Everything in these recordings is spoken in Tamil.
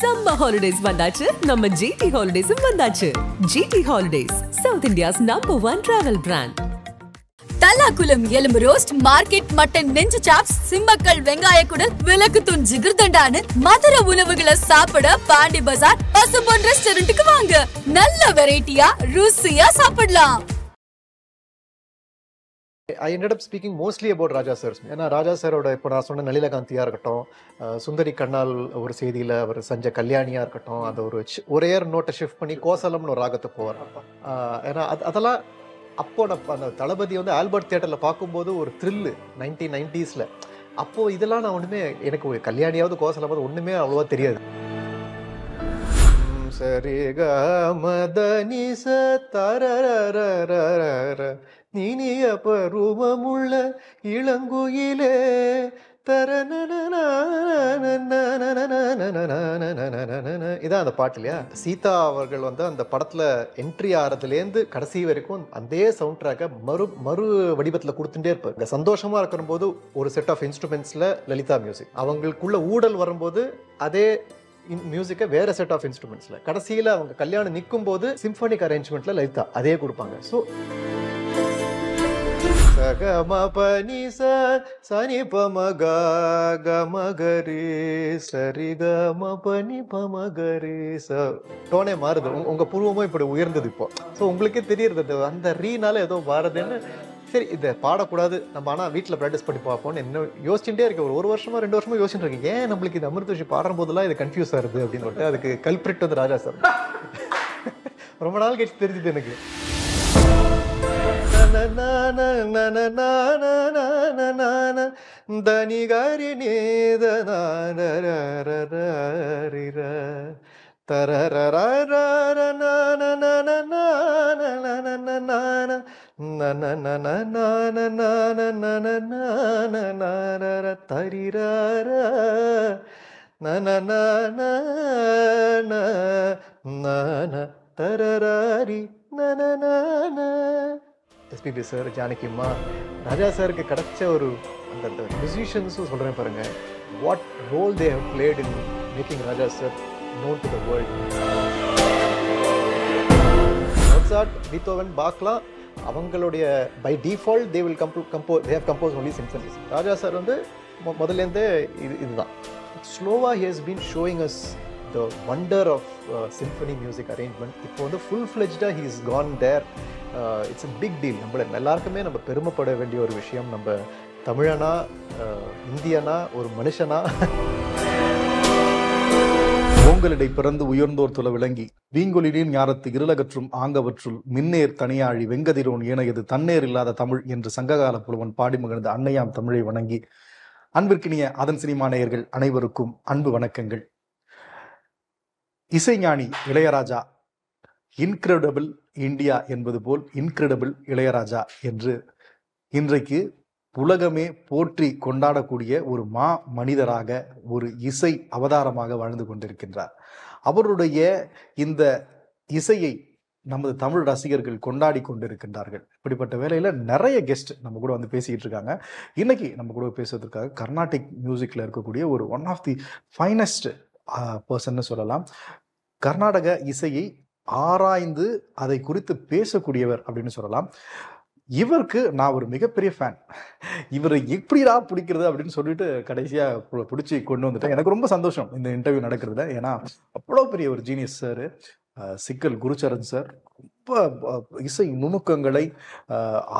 Summer holidays வந்தாச்சு, நம்ம GT Holidays வந்தாச்சு. GT Holidays, South India's #1 travel brand. Thallakulam எலும்பு ரோஸ்ட், மார்க்கெட் மட்டன் நெஞ்சு சாப்ஸ், சிம்மக்கல் வெங்காய குடல், விளக்குத்தூண் ஜிகர்தண்டான்னு மதுரை உணவுகளை சாப்பிட பாண்டி பஜார் பசும்பொன் ரெஸ்டாரண்ட்டுக்கு வாங்க. நல்ல வெரைட்டியா ருசியா சாப்பிடலாம். I ended up speaking mostly about Raja sir. ஏன்னா ராஜா சாரோட இப்போ நான் சொன்ன நளினகாந்தியாக இருக்கட்டும், சுந்தரி கண்ணால் ஒரு செய்தியில் அவர் செஞ்ச கல்யாணியாக இருக்கட்டும், அந்த ஒரே நோட்டை ஷிஃப்ட் பண்ணி கோசலம்னு ஒரு ராகத்தை போவார். ஏன்னா அதெல்லாம் அப்போ நான் அந்த தளபதி வந்து ஆல்பர்ட் தியேட்டரில் பார்க்கும்போது ஒரு த்ரில்லு 1990s. அப்போது இதெல்லாம் நான் ஒன்றுமே, எனக்கு ஒரு கல்யாணியாவது கோசலமாவது ஒன்றுமே அவ்வளோவா தெரியாது. சரி க மதனி ச தரரரரரர நீனிய பருவமுள்ள இளங்குயிலே இதான் அந்த பாட்டு இல்லையா? சீதா அவர்கள் வந்து அந்த படத்துல என்ட்ரி ஆறதுலேருந்து கடைசி வரைக்கும் அதே சவுண்ட் ட்ராக்கை மறு வடிவத்தில் கொடுத்துட்டே இருப்பார். இந்த சந்தோஷமா இருக்கிற போது ஒரு செட் ஆஃப் இன்ஸ்ட்ருமெண்ட்ஸ்ல லலிதா மியூசிக், அவங்களுக்குள்ள ஊடல் வரும்போது அதே மியூசிக்கை வேற செட் ஆஃப் இன்ஸ்ட்ருமெண்ட்ஸ்ல, கடைசியில் அவங்க கல்யாணம் நிற்கும் போது சிம்பனிக் அரேஞ்ச்மெண்ட்ல லலிதா அதே கொடுப்பாங்க. ஸோ சகம பனி சனி பமக கமகரி சரி கம பனி பமகரி டோனே மாறுது. உங்க பூர்வமும் இப்படி உயர்ந்தது இப்போ. ஸோ உங்களுக்கே தெரியுறது அந்த ரீனால ஏதோ மாறுதுன்னு. சரி, இதை பாடக்கூடாது நம்ம, ஆனால் வீட்டில் ப்ராக்டிஸ் பண்ணி பார்ப்போம்னு என்ன யோசிச்சுட்டே இருக்கேன். ஒரு வருஷமா 2 வருஷமா யோசிச்சுட்டு இருக்கேன், ஏன் நம்மளுக்கு இது அமிர்தஷி பாடுற போதெல்லாம் இது கன்ஃபியூஸ் ஆகுது அப்படின்னு சொல்லிட்டு. அதுக்கு கல்பிரிட் வந்து ராஜா சார். ரொம்ப நாள் கழிச்சு தெரிஞ்சுது எனக்கு. தனிகாரி நீத எஸ்பிபி சார், ஜானகிம்மா, ராஜா சாருக்கு கிடைச்ச ஒரு அந்த மியூசிஷியன்ஸும் சொல்கிறேன் பாருங்க, what role they have played in making Raja sir known to the world. Mozart, Beethoven, பாக்லாம் அவங்களுடைய by default they will they have composed only symphonies. Raja sir வந்து முதல்லேருந்தே இதுதான். ஸ்லோவாக he has been showing us the wonder of symphony music arrangement. இப்போ வந்து full-fledged he is gone there. It's a big deal. நம்மள எல்லாருக்குமே நம்ம பெருமைப்பட வேண்டிய ஒரு விஷயம். நம்ம தமிழனா, இந்தியனா, ஒரு மனுஷனா. ஓங்கலிடை பிறந்து உயர்ந்தோர் துல விளங்கி வீங்கொலினின் ஞாரத்து இருளகற்றும் ஆங்கவற்றுள் மின்னேர் தனியாழி வெங்கதிரோன் ஏனையது தன்னேர் இல்லாத தமிழ் என்று சங்ககால புலவன் பாடி மகிழ்ந்த அன்னையாம் தமிழை வணங்கி அன்பிற்கினிய அதன் சினிமா நேயர்கள் அனைவருக்கும் அன்பு வணக்கங்கள். இசைஞானி இளையராஜா, இன்கிரெடிபிள் இந்தியா என்பது போல் இன்கிரெடிபிள் இளையராஜா என்று இன்றைக்கு உலகமே போற்றி கொண்டாடக்கூடிய ஒரு மனிதராக, ஒரு இசை அவதாரமாக வாழ்ந்து கொண்டிருக்கின்றார். அவருடைய இந்த இசையை நமது தமிழ் ரசிகர்கள் கொண்டாடி கொண்டிருக்கின்றார்கள். இப்படிப்பட்ட வேளையில் நிறைய கெஸ்ட் நம்ம கூட வந்து பேசிக்கிட்டு இருக்காங்க. இன்னைக்கு நம்ம கூட பேசுவதற்காக கர்நாடிக் மியூசிக்கில் இருக்கக்கூடிய ஒரு ஒன் ஆஃப் தி ஃபைனஸ்ட் பர்சன்னு சொல்லலாம். கர்நாடக இசையை ஆராய்ந்து அதை குறித்து பேசக்கூடியவர் அப்படின்னு சொல்லலாம். இவருக்கு நான் ஒரு மிகப்பெரிய ஃபேன். இவரை எப்படிடா பிடிக்கிறது அப்படின்னு சொல்லிட்டு கடைசியாக பிடிச்சி கொண்டு வந்துட்டேன். எனக்கு ரொம்ப சந்தோஷம் இந்த இன்டர்வியூ நடக்கிறதுல. ஏன்னா அவ்வளோ பெரிய ஒரு ஜீனியஸ் சார், சிக்கல் குருச்சரன் சார், ரொம்ப இசை நுணுக்கங்களை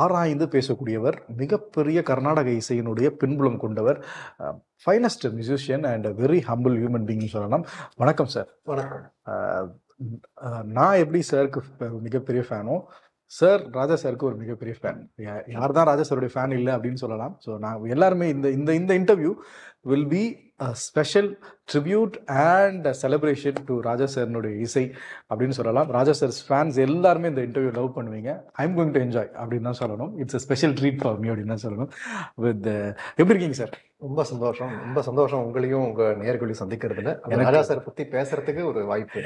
ஆராய்ந்து பேசக்கூடியவர், மிகப்பெரிய கர்நாடக இசையினுடைய பின்புலம் கொண்டவர், finest musician and very humble human being சொல்லலாம். வணக்கம் சார். வணக்கம். நான் எப்படி சாருக்கு மிகப்பெரிய ஃபேனோ, சார் ராஜா சாருக்கு ஒரு மிகப்பெரிய ஃபேன். யார் தான் ராஜா சாருடைய ஃபேன் இல்லை அப்படின்னு சொல்லலாம். ஸோ நான் எல்லாருமே இந்த interview will be a special tribute and celebration to Raja சார்னுடைய இசை அப்படின்னு சொல்லலாம். ராஜா சார் ஃபேன்ஸ் எல்லாருமே இந்த இன்டர்வியூ லவ் பண்ணுவீங்க. I am going to enjoy அப்படின்னு தான் சொல்லணும். It's a special treat for me அப்படின்னு தான் சொல்லணும். எப்படி இருக்கீங்க சார்? ரொம்ப சந்தோஷம் உங்களையும் உங்க நேயர்களையும் சந்திக்கிறதுல. ராஜா சார் பத்தி பேசுறதுக்கு ஒரு வாய்ப்பு.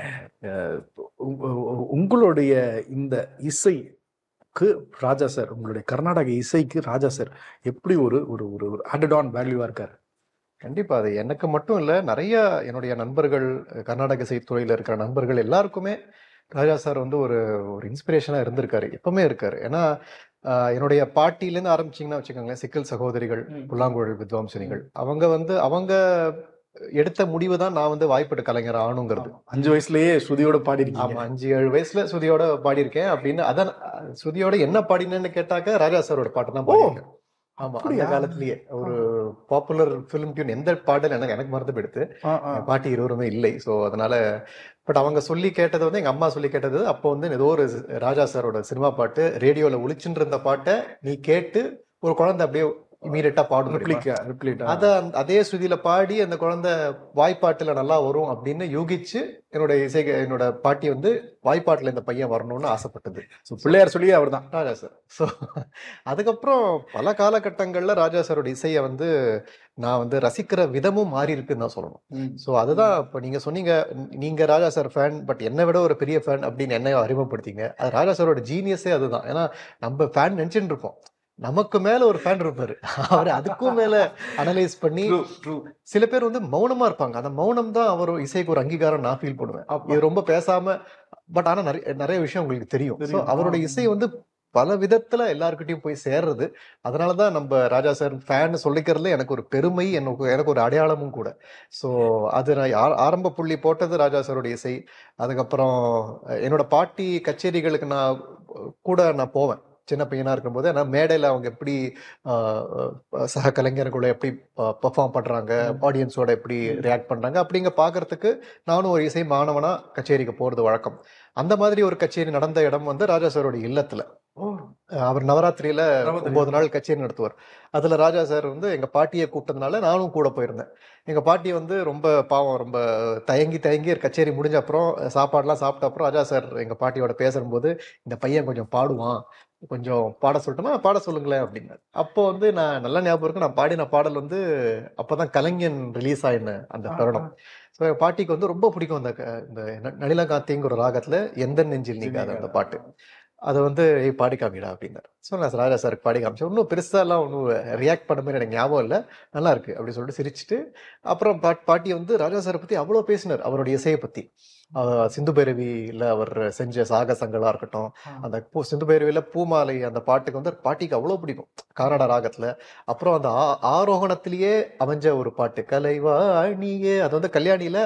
உங்களுடைய இந்த இசைக்கு ராஜா சார், உங்களுடைய கர்நாடக இசைக்கு ராஜா சார் எப்படி ஒரு ஒரு ஆடட் ஆன் வேல்யூவா இருக்காரு? கண்டிப்பா அது எனக்கு மட்டும் இல்ல, நிறைய என்னுடைய நண்பர்கள், கர்நாடக இசைத்துறையில இருக்கிற நண்பர்கள் எல்லாருக்குமே ராஜா சார் வந்து ஒரு ஒரு இன்ஸ்பிரேஷனா இருந்திருக்காரு, எப்பவுமே இருக்காரு. ஏன்னா என்னுடைய பாட்டிலேருந்து ஆரம்பிச்சீங்கன்னா வச்சுக்கோங்களேன், சிக்கல் சகோதரிகள், புல்லாங்குழல் வித்வாம்சனிகள், அவங்க எடுத்த முடிவு தான் நான் வந்து வாய்ப்பட்ட கலைஞர் ஆணுங்கிறது. 5 வயசுலயே ஸ்ருதியோட ஆமா, பாடிருக்கீங்க. 5-7 வயசுல ஸ்ருதியோட பாடியிருக்கேன். அப்படின்னு அதான் ஸ்ருதியோட என்ன பாடினேன்னு கேட்டாக்க ராஜா சாரோட பாட்டு தான் பாடியிருக்கேன். ஆமா, அந்த அப்படியா? காலத்திலேயே ஒரு பாப்புலர் ஃபிலிம் டியூன் எந்த பாடல் எனக்கு மறந்து போயிடுது. என் பாட்டி இருவருமே இல்லை. ஸோ அதனால பட் அவங்க சொல்லி கேட்டது வந்து எங்க அம்மா சொல்லி கேட்டது, அப்போ வந்து ஏதோ ஒரு ராஜா சாரோட சினிமா பாட்டு ரேடியோல ஒளிச்சுட்டு இருந்த பாட்டை நீ கேட்டு ஒரு குழந்தை அப்படியே இமீடியட்டா பாடும், அதே ஸ்ருதியில பாடி அந்த குழந்தை வாய்ப்பாட்டுல நல்லா வரும் அப்படின்னு யூகிச்சு என்னோட பாட்டி வந்து வாய்ப்பாட்டுல இந்த பையன் வரணும்னு ஆசைப்பட்டது. பிள்ளையார் சொல்லி அவர் தான் ராஜா சார். ஸோ அதுக்கப்புறம் பல காலகட்டங்கள்ல ராஜா சாரோட இசையை வந்து நான் வந்து ரசிக்கிற விதமும் மாறி இருக்குன்னு தான் சொல்லணும். ஸோ அதுதான் இப்போ நீங்க சொன்னீங்க, நீங்க ராஜா சார் ஃபேன், பட் என்னை விட ஒரு பெரிய ஃபேன் அப்படின்னு என்னை அறிமுகப்படுத்திங்க. அது ராஜா சாரோட ஜீனியஸே அதுதான். ஏன்னா நம்ம ஃபேன் நினைச்சுட்டு இருப்போம், நமக்கு மேல ஒரு ஃபேன் இருப்பாரு, அவர் அதுக்கும் மேல அனலைஸ் பண்ணி. சில பேர் வந்து மௌனமா இருப்பாங்க, அந்த மௌனம் தான் அவர் இசைக்கு ஒரு அங்கீகாரம் நான் ஃபீல் பண்ணுவேன். இது ரொம்ப பேசாம, பட் ஆனா நிறைய விஷயம் உங்களுக்கு தெரியும். ஸோ அவரோட இசை வந்து பல விதத்துல எல்லாருக்கிட்டையும் போய் சேர்றது. அதனாலதான் நம்ம ராஜா சார் ஃபேன் சொல்லிக்கிறதுல எனக்கு ஒரு பெருமை, எனக்கு ஒரு அடையாளமும் கூட. ஸோ அது நான் ஆரம்ப புள்ளி போட்டது ராஜா சாரோட இசை. அதுக்கப்புறம் என்னோட பாட்டி கச்சேரிகளுக்கு நான் போவேன் சின்ன பையனா இருக்கும்போது. ஆனால் மேடையில் அவங்க எப்படி சக கலைஞர்களோட எப்படி பெர்ஃபார்ம் பண்றாங்க, ஆடியன்ஸோட எப்படி ரியாக்ட் பண்றாங்க அப்படிங்க பாக்குறதுக்கு நானும் ஒரு இசை மாணவனா கச்சேரிக்கு போறது வழக்கம். அந்த மாதிரி ஒரு கச்சேரி நடந்த இடம் வந்து ராஜா சாரோட இல்லத்துல. அவர் நவராத்திரியில 9 நாள் கச்சேரி நடத்துவார். அதுல ராஜா சார் வந்து எங்க பாட்டியை கூப்பிட்டதுனால நானும் கூட போயிருந்தேன். எங்க பாட்டி வந்து ரொம்ப பாவம், ரொம்ப தயங்கி கச்சேரி முடிஞ்ச அப்புறம் சாப்பாடுலாம் சாப்பிட்ட அப்புறம் ராஜா சார் எங்க பாட்டியோட பேசும்போது, இந்த பையன் கொஞ்சம் பாடுவான், கொஞ்சம் பாட சொல்லட்டுமா, பாட சொல்லுங்களேன் அப்படின்னாரு. அப்போ வந்து நான் நல்லா ஞாபகம் இருக்கு, நான் பாடின பாடல் வந்து அப்பதான் கலைஞன் ரிலீஸ் ஆயின அந்த தருணம். ஸோ என் பாட்டிக்கு வந்து ரொம்ப பிடிக்கும் இந்த நளினகாந்திங்கிற ஒரு ராகத்துல எந்த நெஞ்சில் நீங்காத அந்த பாட்டு. அதை வந்து பாடி காமிடா அப்படின்னாரு. ஸோ நான் ராஜா சாருக்கு பாடி காமிச்சேன். இன்னும் பெருசாலாம் ஒன்றும் ரியாக்ட் பண்ண மாதிரி எனக்கு ஞாபகம் இல்லை, நல்லா இருக்கு அப்படின்னு சொல்லிட்டு சிரிச்சுட்டு அப்புறம் பாட்டி வந்து ராஜா சாரை பத்தி அவ்வளோ பேசினார், அவருடைய இசையை பத்தி. சிந்து பைரவியில அவர் செஞ்ச சாகசங்களா இருக்கட்டும், அந்த சிந்து பைரவியில பூமாலை அந்த பாட்டுக்கு வந்து பாட்டிக்கு அவ்வளோ பிடிக்கும், கர்நாடக ராகத்துல. அப்புறம் அந்த ஆரோகணத்திலேயே அமைஞ்ச ஒரு பாட்டு கலைவாணியே, அது வந்து கல்யாணியில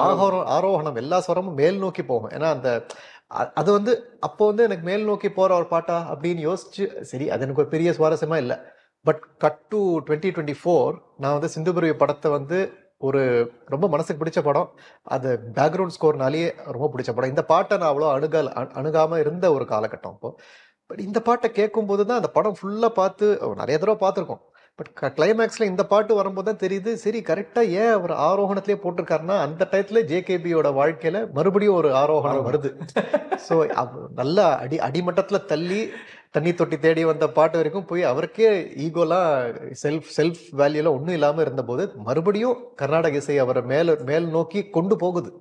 ஆரோகணம் எல்லா ஸ்வரமும் மேல் நோக்கி போகும். ஏன்னா அது வந்து அப்போ வந்து எனக்கு மேல் நோக்கி போற ஒரு பாட்டா அப்படின்னு யோசிச்சு, சரி அது எனக்கு ஒரு பெரிய சுவாரஸ்யமா இல்லை. பட் கட் டு 2024 நான் வந்து சிந்து பைரவி படத்தை வந்து ஒரு ரொம்ப மனசுக்கு பிடிச்ச படம், அது பேக்ரவுண்ட் ஸ்கோர்னாலேயே ரொம்ப பிடிச்ச படம். இந்த பாட்டை நான் அவ்வளோ அணுகாம இருந்த ஒரு காலகட்டம் அப்போ. பட் இந்த பாட்டை கேட்கும் போது தான் அந்த படம் ஃபுல்லா பார்த்து நிறைய தடவை பார்த்துருக்கோம். பட் கிளைமேக்ஸ்ல இந்த பாட்டு வரும்போது தான் தெரியுது, சரி கரெக்டா ஏன் அவர் ஆரோகணத்திலே போட்டிருக்காருன்னா அந்த டயத்துல ஜேகேபியோட வாழ்க்கையில மறுபடியும் ஒரு ஆரோகணம் வருது. ஸோ நல்லா அடிமட்டத்துல தண்ணி தொட்டி தேடி வந்த பாட்டு வரைக்கும் போய் அவருக்கே ஈகோலாம் செல்ஃப் வேல்யூலாம் ஒன்றும் இல்லாமல் இருந்தபோது மறுபடியும் கர்நாடக இசை அவரை மேல் நோக்கி கொண்டு போகுது.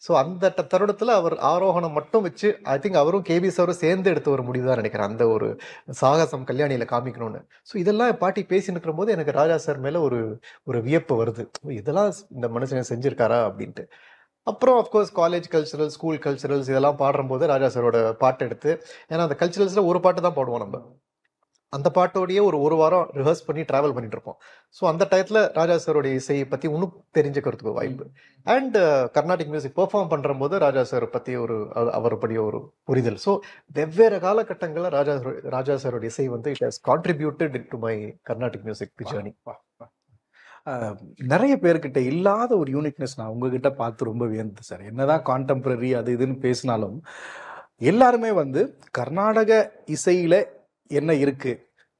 ஸோ அந்த தருணத்தில் அவர் ஆரோகணம் மட்டும் வச்சு, ஐ திங்க் அவரும் கேபி சாரும் சேர்ந்து எடுத்த ஒரு முடிவு தான் நினைக்கிறேன், அந்த ஒரு சாகசம் கல்யாணியில் காமிக்கணும்னு. ஸோ இதெல்லாம் பாட்டி பேசி நிற்கிற போது எனக்கு ராஜா சார் மேலே ஒரு வியப்பு வருது, இதெல்லாம் இந்த மனுஷன் செஞ்சிருக்காரா அப்படின்ட்டு. அப்புறம் of course college cultural, school culturals இதெல்லாம் பாடும்போது ராஜா சாரோட பாட்டு எடுத்து, ஏன்னா அந்த கல்ச்சரல்ஸில் ஒரு பாட்டு தான் பாடுவோம் நம்ம, அந்த பாட்டோடையே ஒரு வாரம் ரிஹர்ஸ் பண்ணி டிராவல் பண்ணிட்டு இருப்போம். ஸோ அந்த டயத்தில் ராஜா சாரோடைய இசையை பற்றி இன்னும் தெரிஞ்சுக்கிறதுக்கு வாய்ப்பு. அண்ட் கர்நாடிக் மியூசிக் பெர்ஃபார்ம் பண்ணுற போது ராஜா சார் பற்றி அவர் படி ஒரு புரிதல். ஸோ வெவ்வேறு காலகட்டங்களில் ராஜா சாரோட இசை வந்து it has contributed to my Carnatic music journey. நிறைய பேர்கிட்ட இல்லாத ஒரு யூனிக்னஸ் நான் உங்ககிட்ட பார்த்து ரொம்ப வியந்தது சார். என்னதான் கான்டெம்பரரி அது இதுன்னு பேசினாலும் எல்லாருமே வந்து கர்நாடக இசையில என்ன இருக்கு,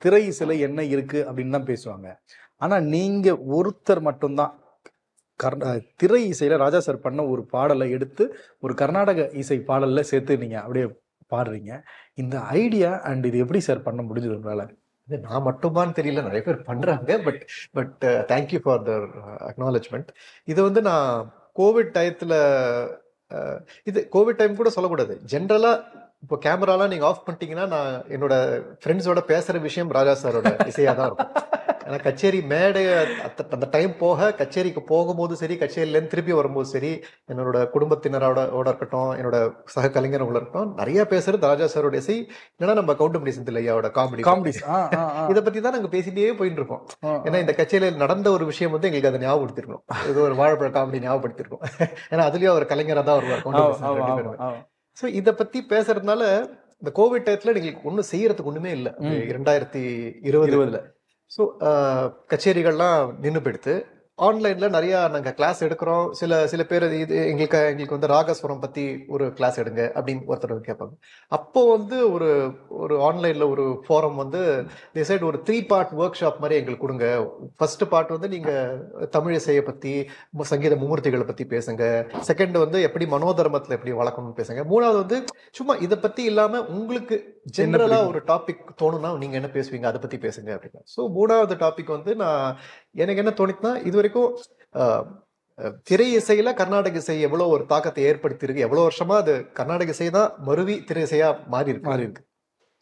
திரை இசையில என்ன இருக்கு அப்படின்னு தான் பேசுவாங்க. ஆனா நீங்க ஒருத்தர் மட்டும்தான் திரை இசையில ராஜா சார் பண்ண ஒரு பாடலை எடுத்து ஒரு கர்நாடக இசை பாடல்ல சேர்த்து நீங்க அப்படியே பாடுறீங்க. இந்த ஐடியா அண்ட் இது எப்படி சார் பண்ண முடிஞ்சது உங்களால? இது நான் மட்டுமான்னு தெரியல, நிறைய பேர் பண்றாங்க. But thank you for the acknowledgement. இது வந்து நான் கோவிட் டயத்துல, இது கோவிட் டைம் கூட சொல்லக்கூடாது, ஜென்ரலா இப்போ கேமராலாம் நீங்க ஆஃப் பண்ணிட்டீங்கன்னா நான் என்னோட ஃப்ரெண்ட்ஸோட பேசுற விஷயம் ராஜா சாரோட இசையா தான் இருக்கும். ஏன்னா கச்சேரி மேடை அந்த டைம் போக கச்சேரிக்கு போகும்போது சரி, கச்சேரியிலேருந்து திருப்பி வரும்போது சரி, என்னோட குடும்பத்தினரோட இருக்கட்டும், என்னோட சக கலைஞர்களோட இருக்கட்டும், நிறைய பேசுறது ராஜா சாரோட இசை, இல்லைன்னா நம்ம கவுண்டமணி செந்தில் ஐயாவோட காமெடி இதை பத்தி தான் நாங்க பேசிட்டே போயிட்டு இருக்கோம். ஏன்னா இந்த கச்சேரியில் நடந்த ஒரு விஷயம் வந்து எங்களுக்கு அதை ஞாபகப்படுத்திருக்கோம். இது ஒரு வாழைப்பழ காமெடி ஞாபகப்படுத்திருக்கோம். ஏன்னா அதுலயும் அவர் கலைஞராக தான் வருவார். ஸோ இதை பத்தி பேசுறதுனால இந்த கோவிட் டயத்துல எங்களுக்கு ஒன்றும் செய்யறதுக்கு ஒண்ணுமே இல்லை. 2020 ஸோ கச்சேரிகள்லாம் நின்று போயிடுத்து. ஆன்லைன்ல நிறைய நாங்க கிளாஸ் எடுக்கிறோம். சில பேர் இது எங்களுக்கு வந்து ராகஸ்வரம் பத்தி ஒரு கிளாஸ் எடுங்க அப்படின்னு ஒருத்தர் கேட்பாங்க. அப்போ வந்து ஒரு ஆன்லைன்ல ஒரு ஃபோரம் வந்து டிசைட் ஒரு 3 part ஒர்க் ஷாப் மாதிரி எங்களுக்கு கொடுங்க. ஃபர்ஸ்ட் பார்ட் வந்து நீங்க தமிழ் இசையை பத்தி, சங்கீத மும்மூர்த்திகளை பத்தி பேசுங்க. செகண்ட் வந்து எப்படி மனோதர்மத்துல எப்படி வளர்க்கணும்னு பேசுங்க. மூணாவது வந்து சும்மா இதை பத்தி இல்லாம உங்களுக்கு ஜெனரலா ஒரு டாபிக் தோணும்னா நீங்க என்ன பேசுவீங்க, அதை பத்தி பேசுங்க அப்படின்னா. ஸோ மூணாவது டாபிக் வந்து எனக்கு என்ன தோணிச்சுன்னா, இது வரைக்கும் திரை இசையில கர்நாடக இசை எவ்வளவு ஒரு தாக்கத்தை ஏற்படுத்தி இருக்கு, எவ்வளவு வருஷமா அது கர்நாடக இசை தான் மருவி திரை இசையா மாறி இருக்கு.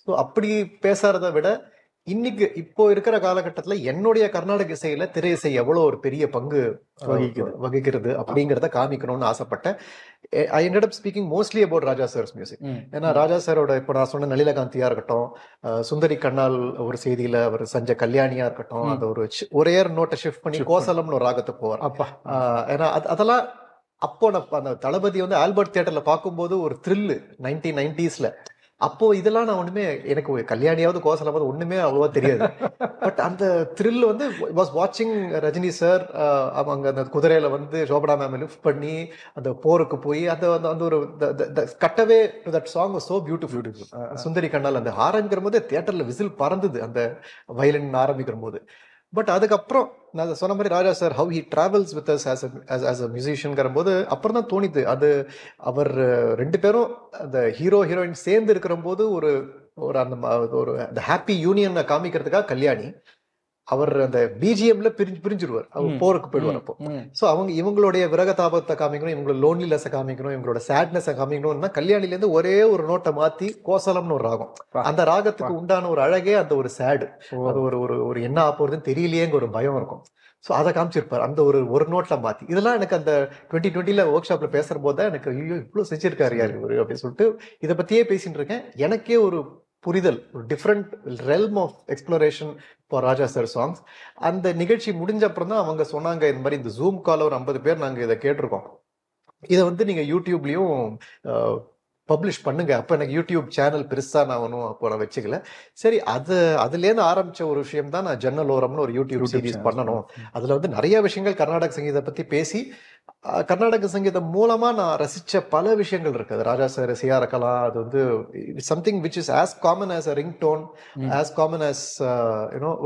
ஸோ அப்படி பேசுறத விட இன்னைக்கு இப்போ இருக்கிற காலகட்டத்துல என்னுடைய கர்நாடக இசையில திரை இசை எவ்வளவு ஒரு பெரிய பங்கு வகிக்கிறது அப்படிங்கிறத காமிக்கணும்னு ஆசைப்பட்டேன். I ended up speaking mostly about Raja sir's music. ஏன்னா ராஜா சாரோட இப்போ நான் சொன்ன நளினகாந்தியா இருக்கட்டும், சுந்தரி கண்ணால் ஒரு செய்தியில அவர் செஞ்ச கல்யாணியா இருக்கட்டும், அந்த ஒரே நோட்டை ஷிஃப்ட் பண்ணி கோசலம்னு ஒரு ராகத்தை போவார். ஏன்னா அதெல்லாம் அப்போ அந்த தளபதி வந்து ஆல்பர்ட் தியேட்டர்ல பார்க்கும்போது ஒரு த்ரில்லு 1990s. அப்போ இதெல்லாம் நான் ஒண்ணுமே, எனக்கு கல்யாணியாவது கோசலாவது ஒண்ணுமே அவ்வளவா தெரியாது. பட் அந்த த்ரில் வந்து வாஸ் வாட்சிங் ரஜினி சார் அவங்க அந்த குதிரையில வந்து சோபனா மேம் லிஃப்ட் பண்ணி அந்த போருக்கு போய் அந்த ஒரு கட்டவே that song was so beautiful. Sundari Kannal அந்த ஆரம்பிக்கிற போது தியேட்டர்ல விசில் பறந்தது அந்த வயலின் ஆரம்பிக்கிற போது. பட் அதுக்கப்புறம் நான் சொன்ன மாதிரி Raja sir how he travels with us as a மியூசிஷியன்ங்கிற போது அப்புறம் தான் தோணிது, அது அவர் 2 பேரும் அந்த ஹீரோயின் சேர்ந்து இருக்கிற போது ஒரு அந்த ஹாப்பி யூனியனை காமிக்கிறதுக்காக கல்யாணி, அவர் அந்த பிஜிஎம்ல பிரிஞ்சிருவார், அவர் போருக்கு போயிடுவார். அப்போ ஸோ இவங்களுடைய விரகதாபத்தை காமிக்கணும், இவங்களோட லோன்லினஸை காமிக்கணும், இவங்களோட சேட்னஸை காமிக்கணும்னா கல்யாணில இருந்து ஒரே ஒரு நோட்டை மாத்தி கோசலம்னு ஒரு ராகம், அந்த ராகத்துக்கு உண்டான ஒரு அழகே அந்த ஒரு சேடு, அது ஒரு என்ன ஆப்போறதுன்னு தெரியலையேங்க ஒரு பயம் இருக்கும். ஸோ அதை காமிச்சிருப்பார் அந்த ஒரு நோட்ல மாத்தி. இதெல்லாம் எனக்கு அந்த 2020 ஒர்க் ஷாப்ல பேசுற போது தான் எனக்கு ஐயோ இவ்வளவு செஞ்சிருக்காரு யாரு இவரு அப்படின்னு சொல்லிட்டு இதை பத்தியே பேசிட்டு இருக்கேன். எனக்கே ஒரு புரிதல், ஒரு different realm of exploration for Raja sir songs. அந்த நிகழ்ச்சி முடிஞ்ச அப்புறம் தான் அவங்க சொன்னாங்க, இந்த மாதிரி இந்த ஜூம் கால ஒரு 50 பேர் நாங்கள் இதை கேட்டிருக்கோம், இதை வந்து நீங்க யூடியூப்லயும் பப்ளிஷ் பண்ணுங்க. அப்போ எனக்கு யூடியூப் சேனல் பெருசா நான் ஒன்றும் அப்போ நான் வச்சுக்கல. சரி, அதுலேருந்து ஆரம்பிச்ச ஒரு விஷயம் தான் நான் ஜன்னல் ஓரம்னு ஒரு யூடியூப் சீரிஸ் பண்ணணும். அதுல வந்து நிறைய விஷயங்கள் கர்நாடக சங்கீதத்தை பத்தி பேசி, கர்நாடக சங்கீதம் மூலமா நான் ரசிச்ச பல விஷயங்கள் இருக்கு. அது ராஜா சார் இசையா இருக்கலாம், அது வந்து something which is as common as a ring tone, as common as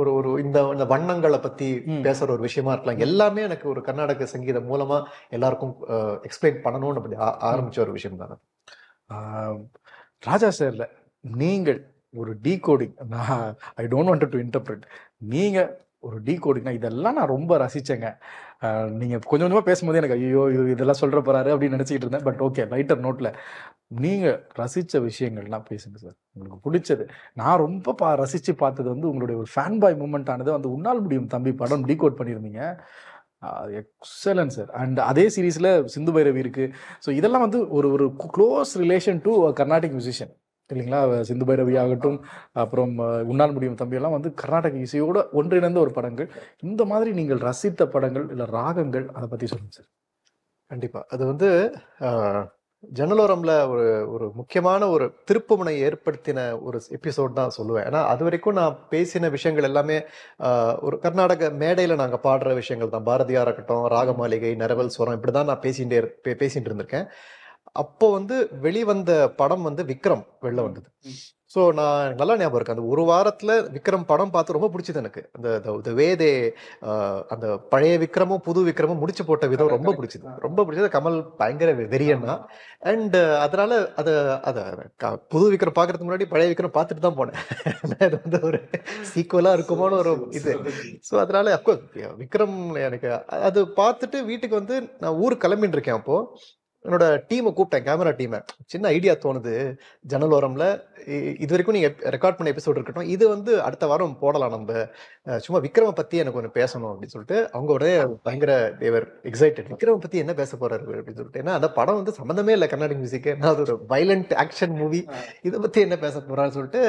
ஒரு இந்த வண்ணங்களை பத்தி பேசுற ஒரு விஷயமா இருக்கலாம். எல்லாமே எனக்கு ஒரு கர்நாடக சங்கீதம் மூலமா எல்லாருக்கும் எக்ஸ்பிளைன் பண்ணணும்னு அப்படி ஆரம்பிச்ச ஒரு விஷயம் தான். ராஜா சார்ல நீங்கள் ஒரு decoding, I don't want to interpret, நீங்க ஒரு டீகோடிங்னா இதெல்லாம் நான் ரொம்ப ரசிச்சேங்க. நீங்க கொஞ்சம் கொஞ்சமா பேசும்போது எனக்கு ஐயோ இதெல்லாம் சொல்ற போறாரு அப்படின்னு நினைச்சிட்டு இருந்தேன். பட் ஓகே, லைட்டர் நோட்ல நீங்க ரசிச்ச விஷயங்கள்லாம் பேசுங்க சார், உங்களுக்கு பிடிச்சது. நான் ரொம்ப ரசிச்சு பார்த்தது வந்து உங்களுடைய ஒரு ஃபேன் பாய் மூமெண்ட் ஆனது அந்த உன்னால் முடியும் தம்பி படம் டீகோட் பண்ணியிருந்தீங்க. Excellent sir. அண்ட் அதே சீரீஸ்ல சிந்து பைரவி இருக்கு. ஸோ இதெல்லாம் வந்து ஒரு close relation to Carnatic musician இல்லைங்களா? சிந்து பைரவி ஆகட்டும், அப்புறம் உன்னால் முடியும் தம்பி எல்லாம் வந்து கர்நாடக இசையோட ஒன்றிணைந்த ஒரு படங்கள். இந்த மாதிரி நீங்கள் ரசித்த படங்கள் இல்லை ராகங்கள், அதை பத்தி சொல்லுங்க சார். கண்டிப்பா. அது வந்து ஜன்னலோரம்ல ஒரு முக்கியமான ஒரு திருப்புமுனை ஏற்படுத்தின ஒரு எபிசோட் தான் சொல்லுவேன். ஏன்னா அது வரைக்கும் நான் பேசின விஷயங்கள் எல்லாமே ஒரு கர்நாடக மேடையில நாங்க பாடுற விஷயங்கள் தான். பாரதியார் இருக்கட்டும், ராகமாளிகை, நரவல் ஸ்வரம், இப்படிதான் நான் பேசிட்டு இருந்திருக்கேன். அப்போ வந்து வெளிவந்த படம் வந்து விக்ரம் வெளில வந்தது. ஸோ நான் நல்லா ஞாபகம் இருக்கு, அந்த ஒரு வாரத்துல விக்ரம் படம் பார்த்து ரொம்ப பிடிச்சது எனக்கு. அந்த வேதே அந்த பழைய விக்ரமும் புது விக்ரமும் முடிச்சு போட்ட விதம் ரொம்ப பிடிச்சது. கமல் பயங்கர வெறியன்னா. அண்ட் அதனால புது விக்ரம் பாக்குறதுக்கு முன்னாடி பழைய விக்ரம் பார்த்துட்டு தான் போனேன். அது வந்து ஒரு சீக்குவலா இருக்குமோன்னு ஒரு இது. ஸோ அதனால அப்கோர்ஸ் விக்ரம் எனக்கு அது பார்த்துட்டு வீட்டுக்கு வந்து நான் ஊருக்கு கிளம்பிட்டு இருக்கேன். அப்போ என்னோட டீமை கூப்பிட்டேன், கேமரா டீமை. சின்ன ஐடியா தோணுது ஜன்னலோரம்ல, இது வரைக்கும் நீங்க ரெக்கார்ட் பண்ண எபிசோட் இருக்கட்டும், இது வந்து அடுத்த வாரம் போடலாம் நம்ம, சும்மா விக்ரம பத்தி எனக்கு ஒன்று பேசணும் அப்படின்னு சொல்லிட்டு அவங்க ஒரே பயங்கர தேவர் எக்ஸைட்டட். விக்ரம பத்தி என்ன பேச போறாரு அப்படின்னு சொல்லிட்டு. ஏன்னா அந்த படம் வந்து சம்மந்தமே இல்லை கர்நாடிக் மியூசிக், அது ஒரு வைலண்ட் ஆக்ஷன் மூவி, இதை பத்தி என்ன பேச போறான்னு சொல்லிட்டு.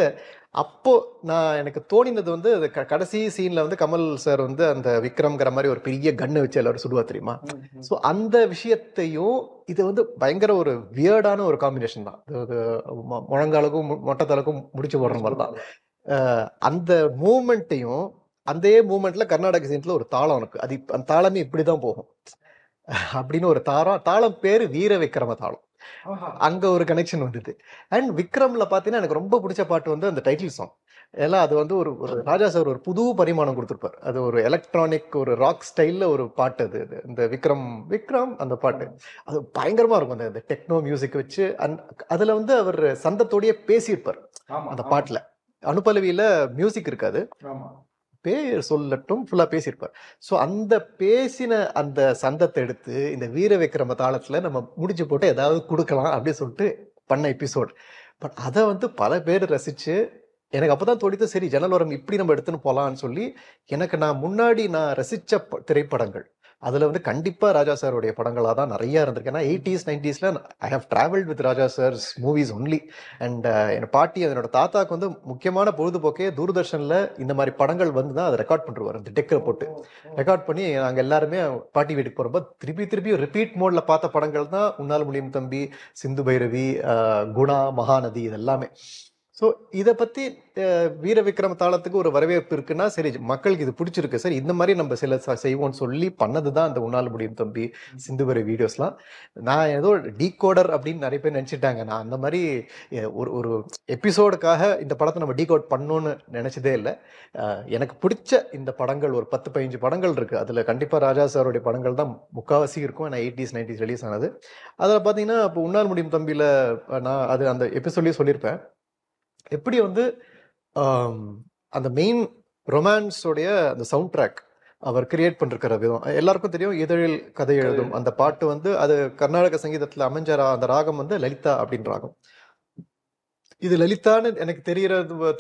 அப்போ நான் எனக்கு தோணினது வந்து கடைசி சீன்ல வந்து கமல் சார் வந்து அந்த விக்ரம்ங்கிற மாதிரி ஒரு பெரிய கண்ணை வச்சு எல்லாரும் சுடுவா தெரியுமா. ஸோ அந்த விஷயத்தையும் இது வந்து பயங்கர ஒரு வியர்டான ஒரு காம்பினேஷன் தான். முழங்காலுக்கும் மொட்டத்தாலுக்கும் முடிச்சு போடுற மாதிரி தான். அந்த மூமெண்ட்டையும் அதே மூமெண்ட்ல கர்நாடக சீன்ஸ்ல ஒரு தாளம் இருக்கு, அது அந்த தாளமே இப்படிதான் போகும் அப்படின்னு ஒரு தாளம் பேரு வீர விக்ரம தாளம். அங்க ஒரு கனெக்ஷன் வந்தது. அண்ட் விக்ரம்ல பாத்தீங்கன்னா எனக்கு ரொம்ப பிடிச்ச பாட்டு வந்து அந்த டைட்டில் சாங். எல்லாம் அது வந்து ஒரு ராஜா சார் ஒரு புது பரிமாணம் கொடுத்துருப்பாரு. அது ஒரு எலக்ட்ரானிக் ஒரு ராக் ஸ்டைல்ல ஒரு பாட்டு. அது இந்த விக்ரம் அந்த பாட்டு அது பயங்கரமா இருக்கும். அந்த டெக்னோ மியூசிக் வச்சு அதுல வந்து அவர் சந்தத்தோடய பேசியிருப்பார் அந்த பாட்டுல. அனுபலவியில மியூசிக் இருக்காது, பேர் சொல்லட்டும் ஃபுல்லா பேசியிருப்பார். ஸோ அந்த பேசின அந்த சந்தத்தை எடுத்து இந்த வீர விக்ரம தாளத்துல நம்ம முடிச்சு போட்டு ஏதாவது கொடுக்கலாம் அப்படின்னு சொல்லிட்டு பண்ண எபிசோட். பட் அதை வந்து பல பேர் ரசிச்சு எனக்கு அப்பதான் தோணித்து, சரி ஜன்னலோரம் இப்படி நம்ம எடுத்துன்னு போலான்னு சொல்லி. எனக்கு முன்னாடி நான் ரசிச்ச திரைப்படங்கள் அதுல வந்து கண்டிப்பா ராஜா சாருடைய படங்களா தான் நிறைய இருந்திருக்கு. ஏன்னா 80s 90sல I have travelled with Raja sir's movies only. And என் பாட்டி என்னோட தாத்தாக்கு வந்து முக்கியமான பொழுதுபோக்கே தூர்தர்ஷன்ல இந்த மாதிரி படங்கள் வந்து தான் அதை ரெக்கார்ட் பண்ணுவார். அந்த டெக்கரை போட்டு ரெக்கார்ட் பண்ணி நாங்கள் எல்லாருமே பாட்டி வீட்டுக்கு போறப்ப திருப்பி ரிப்பீட் மோட்ல பார்த்த படங்கள் தான் உன்னால் முடியும் தம்பி, சிந்து பைரவி, குணா, மகாநதி, இது எல்லாமே. ஸோ இதை பற்றி வீர விக்ரம தாளத்துக்கு ஒரு வரவேற்பு இருக்குன்னா சரி, மக்களுக்கு இது பிடிச்சிருக்கு, சரி இந்த மாதிரி நம்ம சில செய்வோம்னு சொல்லி பண்ணது தான் அந்த உன்னால் முடியும் தம்பி, சிந்து பைரவி வீடியோஸ்லாம். நான் ஏதோ டீகோடர் அப்படின்னு நிறைய பேர் நினச்சிட்டாங்க. நான் அந்த மாதிரி ஒரு எபிசோடுக்காக இந்த படத்தை நம்ம டீகோட் பண்ணணும்னு நினச்சதே இல்லை. எனக்கு பிடிச்ச இந்த படங்கள் ஒரு 10-15 படங்கள் இருக்குது. அதில் கண்டிப்பாக ராஜா சாருடைய படங்கள் தான் முக்கால்வாசி இருக்கும். ஏன்னா 80s 90s ரிலீஸ் ஆனது. அதில் பார்த்தீங்கன்னா இப்போ உன்னால் முடியும் தம்பியில் நான் அது அந்த எபிசோட்லேயே சொல்லியிருப்பேன். எப்படி வந்து அந்த மெயின் ரொமான்ஸோடைய அந்த சவுண்ட் ட்ராக் அவர் கிரியேட் பண்ணிருக்கிற விதம் எல்லாருக்கும் தெரியும். இதழில் கதை எழுதும் அந்த பாட்டு வந்து அது கர்நாடக சங்கீதத்துல அமைஞ்ச அந்த ராகம் வந்து லலிதா அப்படின்னு ராகம். இது லலிதான்னு எனக்கு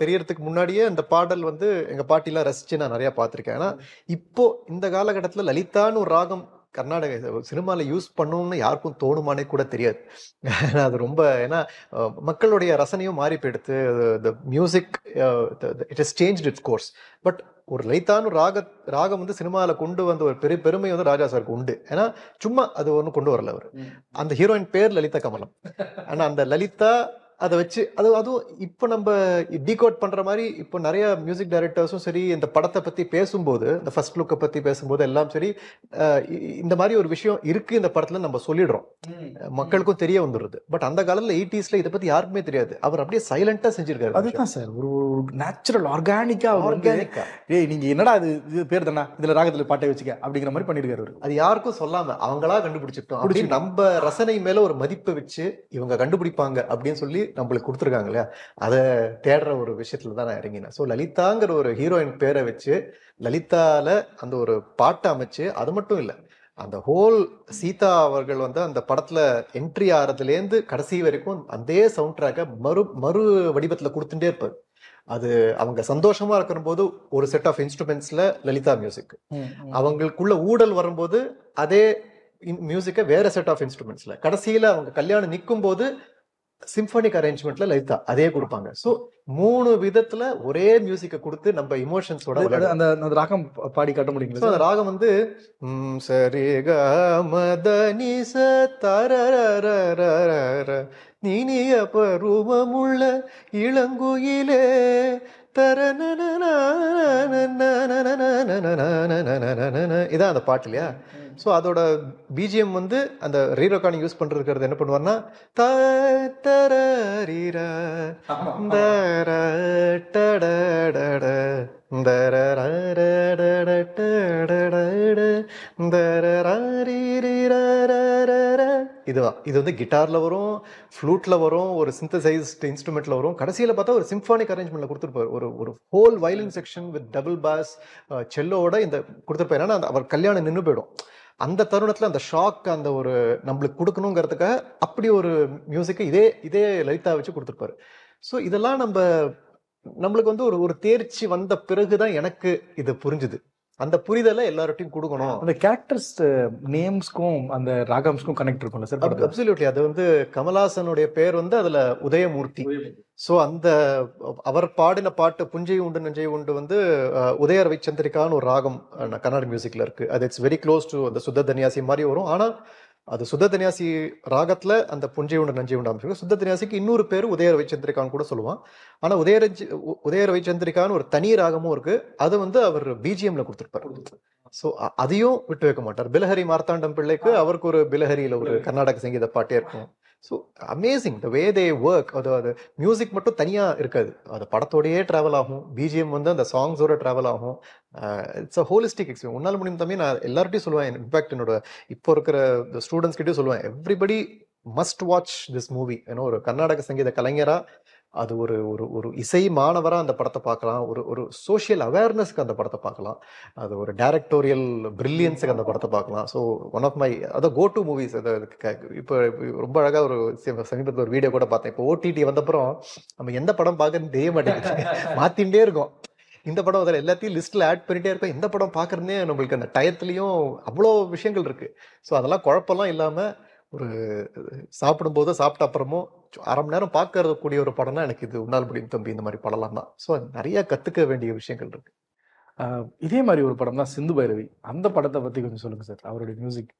தெரியறதுக்கு முன்னாடியே அந்த பாடல் வந்து எங்க பாட்டிலாம் ரசிச்சு நான் நிறைய பார்த்திருக்கேன். ஏன்னா இப்போ இந்த காலகட்டத்துல லலிதான்னு ஒரு ராகம் கர்நாடக சினிமால யூஸ் பண்ணணும்னு யாருக்கும் தோணுமானே கூட தெரியாது. அது ரொம்ப, ஏன்னா மக்களுடைய ரசனையும் மாறி போயிடுத்து. Music it has changed it's course. But ஒரு லலிதான்னு ராகம் வந்து சினிமாவில் கொண்டு வந்த ஒரு பெருமை வந்து ராஜா சாருக்கு உண்டு. ஏன்னா சும்மா அது ஒன்றும் கொண்டு வரல அவர். அந்த ஹீரோயின் பேர் லலிதா கமலம். ஆனால் அந்த லலிதா அதை வச்சு அதுவும் இப்போ நம்ம டீகோட் பண்ற மாதிரி இப்போ நிறைய மியூசிக் டைரக்டர்ஸும் சரி இந்த படத்தை பத்தி பேசும்போது, இந்த ஃபர்ஸ்ட் லுக்கை பத்தி பேசும்போது எல்லாம் சரி, இந்த மாதிரி ஒரு விஷயம் இருக்கு இந்த படத்துல நம்ம சொல்லிடுறோம், மக்களுக்கும் தெரிய வந்துடுது. பட் அந்த காலத்துல 80sல இதை பத்தி யாருக்குமே தெரியாது. அவர் அப்படியே சைலண்டா செஞ்சிருக்காரு. அதுதான் சார் ஒரு நேச்சுரல் ஆர்கானிக்கா ஏய் நீங்க என்னடா இது பேர் தானே இதுல ராகத்துல பாட்டை வச்சுக்க அப்படிங்கிற மாதிரி பண்ணிருக்காரு. அது யாருக்கும் சொல்லாம அவங்களா கண்டுபிடிச்சிட்டோம் அப்படின்னு நம்ம ரசனை மேல ஒரு மதிப்பை வச்சு இவங்க கண்டுபிடிப்பாங்க அப்படின்னு சொல்லி நம்மளுக்கு கொடுத்துருக்காங்க இல்லையா, அதை தேடுற ஒரு விஷயத்துல தான் நான் இறங்கினேன். ஸோ லலிதாங்கிற ஒரு ஹீரோயின் பேரை வச்சு லலிதால அந்த ஒரு பாட்டை அமைச்சு, அது மட்டும் இல்லை அந்த ஹோல் சீதா அவர்கள் வந்து அந்த படத்துல என்ட்ரி ஆறதுலேருந்து கடைசி வரைக்கும் அதே சவுண்ட் ட்ராக்கை மறு வடிவத்துல கொடுத்துட்டே இருப்பார். அது அவங்க சந்தோஷமா இருக்கிற போது ஒரு செட் ஆஃப் இன்ஸ்ட்ருமெண்ட்ஸ்ல லலிதா மியூசிக், அவங்களுக்குள்ள ஊடல் வரும்போது அதே மியூசிக்கை வேற செட் ஆஃப் இன்ஸ்ட்ருமெண்ட்ஸ்ல, கடைசியில அவங்க கல்யாணம் நிற்கும் போது சிம்பனிக் அரேஞ்ச்மெண்ட்ல லலிதா அதே கொடுப்பாங்க. ஸோ 3 விதத்துல ஒரே மியூசிக்கை கொடுத்து நம்ம இமோஷன்ஸோட அந்த ராகம் பாடி காட்ட முடியும். அந்த ராகம் வந்து சரி க மதனி ச தரரரரர நீனிய பருவமுள்ள இளங்குயிலே தரநன இதான் அந்த பாட்டு இல்லையா. ஸோ அதோட பிஜிஎம் வந்து அந்த ரீரெக்கார்டிங் யூஸ் பண்ணுறது என்ன பண்ணுவார்னா இதுதான். இது வந்து கிட்டார்ல வரும், ஃப்ளூட்ல வரும், ஒரு சிந்தசைஸ்ட் இன்ஸ்ட்ருமெண்ட்ல வரும். கடைசியில பார்த்தா ஒரு சிம்ஃபானிக் அரேஞ்ச்மெண்ட்ல கொடுத்துருப்பாரு. ஒரு whole violin section with double bass செல்லோட இந்த கொடுத்துருப்பாரு. ஏன்னா அவர் கல்யாணம் நின்று போயிடும். அந்த தருணத்துல அந்த ஷாக் அந்த ஒரு நம்மளுக்கு கொடுக்கணுங்கிறதுக்காக அப்படி ஒரு மியூசிக்கை இதே லலிதா வச்சு கொடுத்துருப்பாரு. ஸோ இதெல்லாம் நம்மளுக்கு வந்து ஒரு தேர்ச்சி வந்த பிறகுதான் எனக்கு இது புரிஞ்சுது. அந்த புரிதலை எல்லார்ட்டையும் கொடுக்கணும். அந்த கேரக்டர்ஸ் நேம்ஸ்க்கும் அந்த ராகம்ஸ்க்கும் கனெக்ட் இருக்கும்ல சார்? அப்சல்யூட்லி. அது வந்து கமல்ஹாசனுடைய பேர் வந்து அதுல உதயமூர்த்தி. ஸோ அந்த அவர் பாடின பாட்டு புஞ்சை உண்டு நெஞ்சை உண்டு வந்து உதய ரவிச்சந்திரிகான்னு ஒரு ராகம் கர்நாடக மியூசிக்ல இருக்கு. அது இட்ஸ் வெரி க்ளோஸ் டு அந்த சுத்த தன்யாசி மாதிரி வரும். ஆனா அது சுத்த தன்யாசி ராகத்துல அந்த புஞ்சை உண்டு நஞ்சை உண்டு அமைச்சிருக்கு. சுத்த தன்யாசிக்கு இன்னொரு பேர் உதய ரவிச்சந்திரிகான்னு கூட சொல்லுவான். ஆனா உதய ரவிச்சந்திரிகான்னு ஒரு தனி ராகமும் இருக்கு. அது வந்து அவர் பிஜிஎம்ல கொடுத்துருப்பாரு. ஸோ அதையும் விட்டு வைக்க மாட்டார். பிலஹரி மார்த்தாண்டம் பிள்ளைக்கு அவருக்கு ஒரு பிலஹரியில ஒரு கர்நாடக சங்கீத பாட்டே இருக்கும். ஸோ அமேசிங் த வே தே ஒர்க். அது மியூசிக் மட்டும் தனியாக இருக்காது, அது படத்தோடையே ட்ராவல் ஆகும். பிஜிஎம் வந்து அந்த சாங்ஸோட ட்ராவல் ஆகும். It's a holistic experience. உன்னால் முடியும் தம்பி நான் எல்லார்ட்டையும் சொல்லுவேன், இன்ஃபேக்ட் என்னோட இப்போ இருக்கிற ஸ்டூடெண்ட்ஸ் கிட்டே சொல்லுவேன், everybody must watch this movie. ஏன்னா ஒரு கர்நாடக சங்கீத கலைஞரா, அது ஒரு ஒரு இசை மாணவராக அந்த படத்தை பார்க்கலாம், ஒரு சோஷியல் அவேர்னஸ்க்கு அந்த படத்தை பார்க்கலாம், அது ஒரு டைரக்டோரியல் பிரில்லியன்ஸுக்கு அந்த படத்தை பார்க்கலாம். ஸோ ஒன் ஆஃப் மை அதை கோ டு மூவிஸ். அதை இப்போ ரொம்ப அழகாக ஒரு சமீபத்தில் ஒரு வீடியோ கூட பார்த்தேன். இப்போ ஓடிடி வந்தப்புறம் நம்ம எந்த படம் பார்க்கறதுன்னு தெரிய மாட்டேங்குது, மாற்றிகிட்டே இருக்கோம். இந்த படம் அதில் எல்லாத்தையும் லிஸ்ட்டில் ஆட் பண்ணிகிட்டே இருப்பேன். எந்த படம் பார்க்குறதுனே நம்மளுக்கு அந்த டயத்துலேயும் அவ்வளோ விஷயங்கள் இருக்குது. ஸோ அதெல்லாம் குழப்பம்லாம் இல்லாமல் ஒரு சாப்பிடும்போதோ சாப்பிட்ட அப்புறமோ அரை மணி நேரம் பார்க்கறக்கூடிய ஒரு படம்னா எனக்கு இது உன்னால் முடியும் தம்பி, இந்த மாதிரி படம்லாம் தான். ஸோ நிறைய கற்றுக்க வேண்டிய விஷயங்கள் இருக்கு. இதே மாதிரி ஒரு படம் தான் சிந்து பைரவி. அந்த படத்தை பற்றி கொஞ்சம் சொல்லுங்கள் சார், அவருடைய மியூசிக்.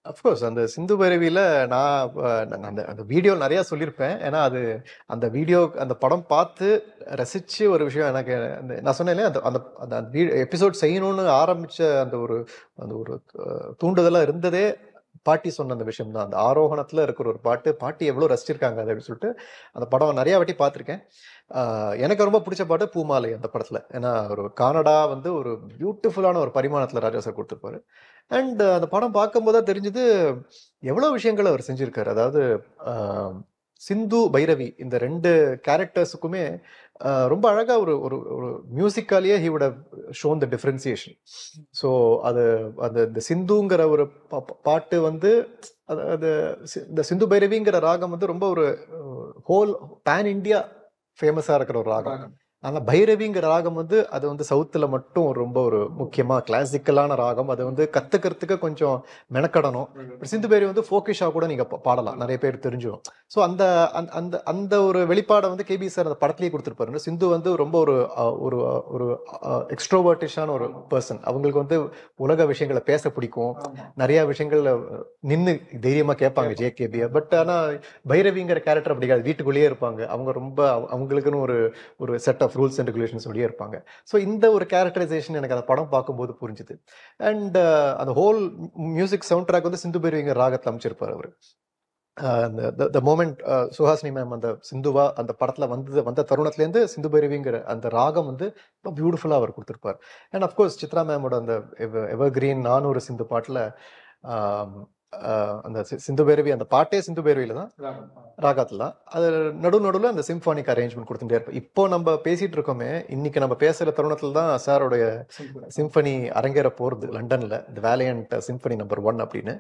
அஃப்கோர்ஸ் அந்த சிந்து பைரவியில் நான் அந்த வீடியோ நிறையா சொல்லியிருப்பேன். ஏன்னா அது அந்த வீடியோ அந்த படம் பார்த்து ரசித்து ஒரு விஷயம் எனக்கு நான் சொன்னேன் இல்லையா, அந்த அந்த எபிசோட் செய்யணும்னு ஆரம்பித்த அந்த ஒரு தூண்டுதலாக இருந்ததே பாட்டி சொன்ன அந்த விஷயம் தான். அந்த ஆரோகணத்தில் இருக்கிற ஒரு பாட்டி எவ்வளோ ரசிச்சிருக்காங்க அதை அப்படின்னு சொல்லிட்டு அந்த படம் நிறையா வாட்டி பார்த்துருக்கேன். எனக்கு ரொம்ப பிடிச்ச பாட்டு பூமாலை அந்த படத்தில். ஏன்னா ஒரு கானடா வந்து ஒரு பியூட்டிஃபுல்லான ஒரு பரிமாணத்தில் ராஜா சார் கொடுத்துருப்பாரு. அண்ட் அந்த படம் பார்க்கும்போது தான் தெரிஞ்சுது எவ்வளோ விஷயங்கள் அவர் செஞ்சுருக்காரு. அதாவது சிந்து பைரவி இந்த ரெண்டு கேரக்டர்ஸுக்குமே ரொம்ப அழகாக ஒரு மியூசிக்காலேயே he would have shown the differentiation. So அந்த சிந்துங்கிற ஒரு பாட்டு வந்து அது இந்த சிந்து பைரவிங்கிற ராகம் வந்து ரொம்ப ஒரு ஹோல் பேன் இண்டியா ஃபேமஸாக இருக்கிற ஒரு ராகம். ஆனால் பைரவிங்கிற ராகம் வந்து அது வந்து சவுத்தில் மட்டும் ரொம்ப ஒரு முக்கியமாக கிளாசிக்கலான ராகம். அது வந்து கற்றுக்கிறதுக்கு கொஞ்சம் மெனக்கடணும். சிந்து பைரவி வந்து ஃபோக்கிஷாக கூட நீங்கள் பாடலாம், நிறைய பேர் தெரிஞ்சிடும். ஸோ அந்த அந்த அந்த ஒரு வெளிப்பாடை வந்து கேபி சார் அந்த படத்துலேயே கொடுத்துருப்பாரு. சிந்து வந்து ரொம்ப ஒரு ஒரு எக்ஸ்ட்ரோவர்டிஷான ஒரு பர்சன். அவங்களுக்கு வந்து உலக விஷயங்களை பேச பிடிக்கும், நிறையா விஷயங்கள் நின்று தைரியமாக கேட்பாங்க ஜேகேபியை. பட் ஆனால் பைரவிங்கிற கேரக்டர் அப்படிங்காது, வீட்டுக்குள்ளேயே இருப்பாங்க. அவங்க ரொம்ப அவங்களுக்குன்னு ஒரு set of rules and regulations அப்படியே இருப்பாங்க. ஸோ இந்த ஒரு கேரக்டரைசேஷன் எனக்கு அந்த படம் பார்க்கும்போது புரிஞ்சுது. அண்ட் அந்த ஹோல் மியூசிக் சவுண்ட் ட்ராக் வந்து சிந்து பைரவிங்கிற ராகத்தில் அமைச்சிருப்பார் அவர். அந்த மோமெண்ட் சுஹாசினி மேம் அந்த சிந்துவா அந்த படத்தில் வந்த தருணத்துலேருந்து சிந்து பைரவிங்கிற அந்த ராகம் வந்து ரொம்ப பியூட்டிஃபுல்லாக அவர் கொடுத்துருப்பார். அண்ட் அஃப்கோர்ஸ் சித்ரா மேமோட அந்த எவர்கிரீன் நானூறு சிந்து பாட்டில் அந்த சிந்து பைரவி அந்த பாட்டே சிந்து பைரவியில தான் ராகத்துல தான். அது நடுவில் அந்த சிம்ஃபானிக் அரேஞ்ச்மெண்ட் கொடுத்துட்டே இருப்பேன். இப்போ நம்ம பேசிட்டு இருக்கோமே, இன்னைக்கு நம்ம பேசுற தருணத்துல தான் சாரோடைய சிம்ஃபனி அரங்கேற போறது லண்டன்ல, தி வேலியன்ட் சிம்ஃபனி நம்பர் 1 அப்படின்னு.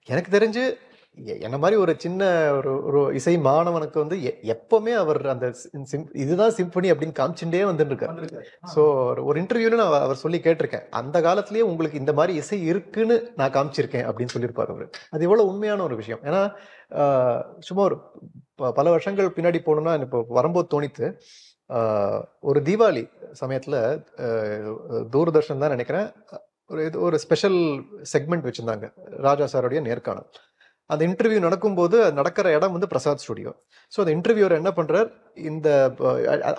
எனக்கு தெரிஞ்சு என்ன மாதிரி ஒரு சின்ன ஒரு இசை மாணவனுக்கு வந்து எப்பவுமே அவர் அந்த இதுதான் சிம்பனி அப்படின்னு காமிச்சுட்டே வந்துட்டு இருக்காரு. ஸோ ஒரு இன்டர்வியூல நான் அவர் சொல்லி கேட்டிருக்கேன், அந்த காலத்திலேயே உங்களுக்கு இந்த மாதிரி இசை இருக்குன்னு நான் காமிச்சிருக்கேன் அப்படின்னு சொல்லியிருப்பாரு அவர். அது எவ்வளவு உண்மையான ஒரு விஷயம். ஏன்னா சும்மா ஒரு பல வருஷங்கள் பின்னாடி போகணும்னா இப்போ வரும்போது தோணித்து, ஒரு தீபாவளி சமயத்துல தூர்தர்ஷன் தான் நினைக்கிறேன் ஒரு ஸ்பெஷல் செக்மெண்ட் வச்சிருந்தாங்க, ராஜா சாருடைய நேர்காணல். அந்த இன்டர்வியூ நடக்கும்போது நடக்கிற இடம் வந்து பிரசாத் ஸ்டுடியோ. ஸோ அந்த இன்டர்வியூவர் என்ன பண்ணுறார், இந்த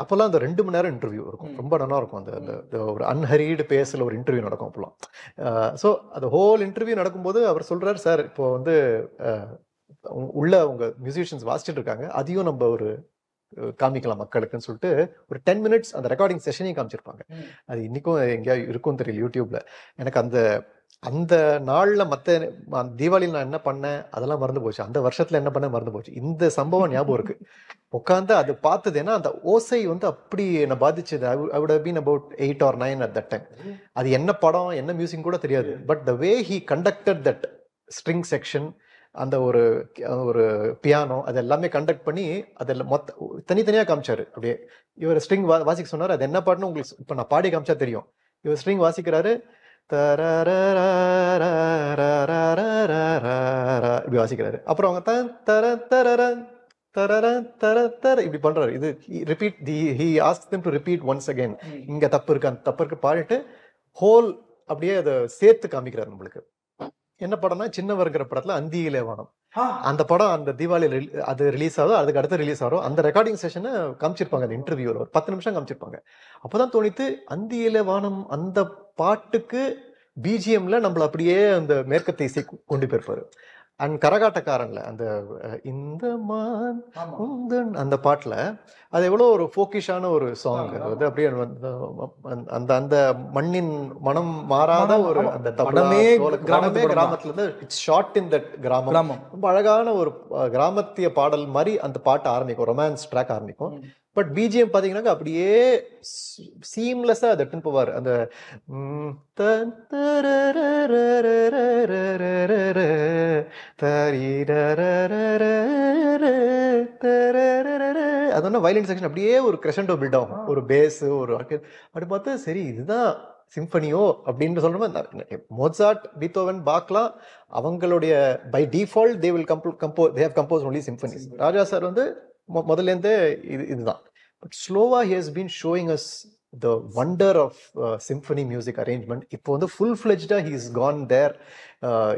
அப்போல்லாம் அந்த 2 மணி நேரம் இன்டர்வியூ இருக்கும், ரொம்ப நல்லா இருக்கும். அந்த ஒரு அன்ஹரீடு பேஸில் ஒரு இன்டர்வியூ நடக்கும் அப்போல்லாம். ஸோ அந்த ஹோல் இன்டர்வியூ நடக்கும்போது அவர் சொல்கிறார், சார் இப்போ வந்து உள்ள உங்க மியூசிஷியன்ஸ் வாசிச்சுட்டு இருக்காங்க, அதையும் நம்ம ஒரு காமிக்கலாம் மக்களுக்குன்னு சொல்லிட்டு ஒரு 10 மினிட்ஸ் அந்த ரெக்கார்டிங் செஷனையும் காமிச்சிருப்பாங்க. அது இன்னைக்கும் எங்கேயா இருக்கும் தெரியல யூடியூப்ல. எனக்கு அந்த நாள்ல தீபாவளியில் நான் என்ன பண்ணேன் அதெல்லாம் மறந்து போச்சு. அந்த வருஷத்துல என்ன பண்ண மறந்து போச்சு. இந்த சம்பவம் ஞாபகம் இருக்கு. உட்காந்து அது பார்த்தது. ஏன்னா அந்த ஓசை வந்து அப்படி என்ன பாதிச்சது. I would have been about 8 or 9 at that time. அது என்ன படம் என்ன மியூசிக் கூட தெரியாது. But the way he conducted that string section, அந்த ஒரு ஒரு பியானோ, அது எல்லாமே கண்டக்ட் பண்ணி அதில் தனித்தனியா காமிச்சாரு. அப்படியே இவர் ஸ்ட்ரிங் வாசிக்க சொன்னார். அது என்ன பாட்டுன்னு உங்களுக்கு இப்போ நான் பாடி காமிச்சா தெரியும். இவர் ஸ்ட்ரிங் வாசிக்கிறாரு, இப்படி வாசிக்கிறாரு. அப்புறம் அவங்க இப்படி பண்றாரு. இது repeat he asked them to repeat once again. இங்க தப்பு இருக்கு அந்த தப்பு இருக்கு பாடிட்டு ஹோல் அப்படியே அதை சேர்த்து காமிக்கிறாரு நம்மளுக்கு. என்ன படம்னா சின்னவர்கிற படத்துல அந்தியிலே வானம், அந்த படம் அந்த தீபாவளி அது ரிலீஸ் ஆகும். அதுக்கு அடுத்து ரிலீஸ் ஆகும். அந்த ரெக்கார்டிங் செஷனை காமிச்சிருப்பாங்க. அந்த இன்டர்வியூல ஒரு 10 நிமிஷம் காமிச்சிருப்பாங்க. அப்பதான் தோணித்து அந்தியிலே வானம் அந்த பாட்டுக்கு பிஜிஎம்ல நம்மள அப்படியே அந்த மேற்கத்திய இசை கொண்டு போயிருப்பாரு. அண்ட் கரகாட்டக்காரன்ல அந்த இந்த மான் அந்த பாட்டுல அது எவ்வளவு ஒரு ஃபோக்கிஷான ஒரு சாங். அது வந்து அப்படியே அந்த அந்த மண்ணின் மனம் மாறாத ஒரு அந்த கிராமமே கிராமத்துல இருந்து இட்ஸ் ஷார்ட் இன் தட் கிராமம். ரொம்ப அழகான ஒரு கிராமத்திய பாடல் மாதிரி அந்த பாட்டு ஆரம்பிக்கும். ரொமான்ஸ் ட்ராக் ஆரம்பிக்கும். பட் பிஜிஎம் பாத்தீங்கன்னா அப்படியே சீம்லெஸ்ஸா அதை எடுத்துன்னு போவார். அந்த அது ஒன்றும் வயலின் செக்ஷன் அப்படியே ஒரு கிரெஷண்டோ பில்ட் ஆகும். ஒரு பேஸ் ஒரு அப்படி பார்த்து சரி இதுதான் சிம்பனியோ அப்படின்னு சொல்றோம். மோட்சார்ட், பீத்தோவன், பாக்லாம் அவங்களுடைய by default they will they have compose only symphonies. Raja sir வந்து முதல்ல இருந்தே இதுதான். பட் ஸ்லோவா he has been showing us the wonder of symphony music arrangement. இப்போ வந்து ஃபுல் ஃபிளெஜ்டா he is gone there.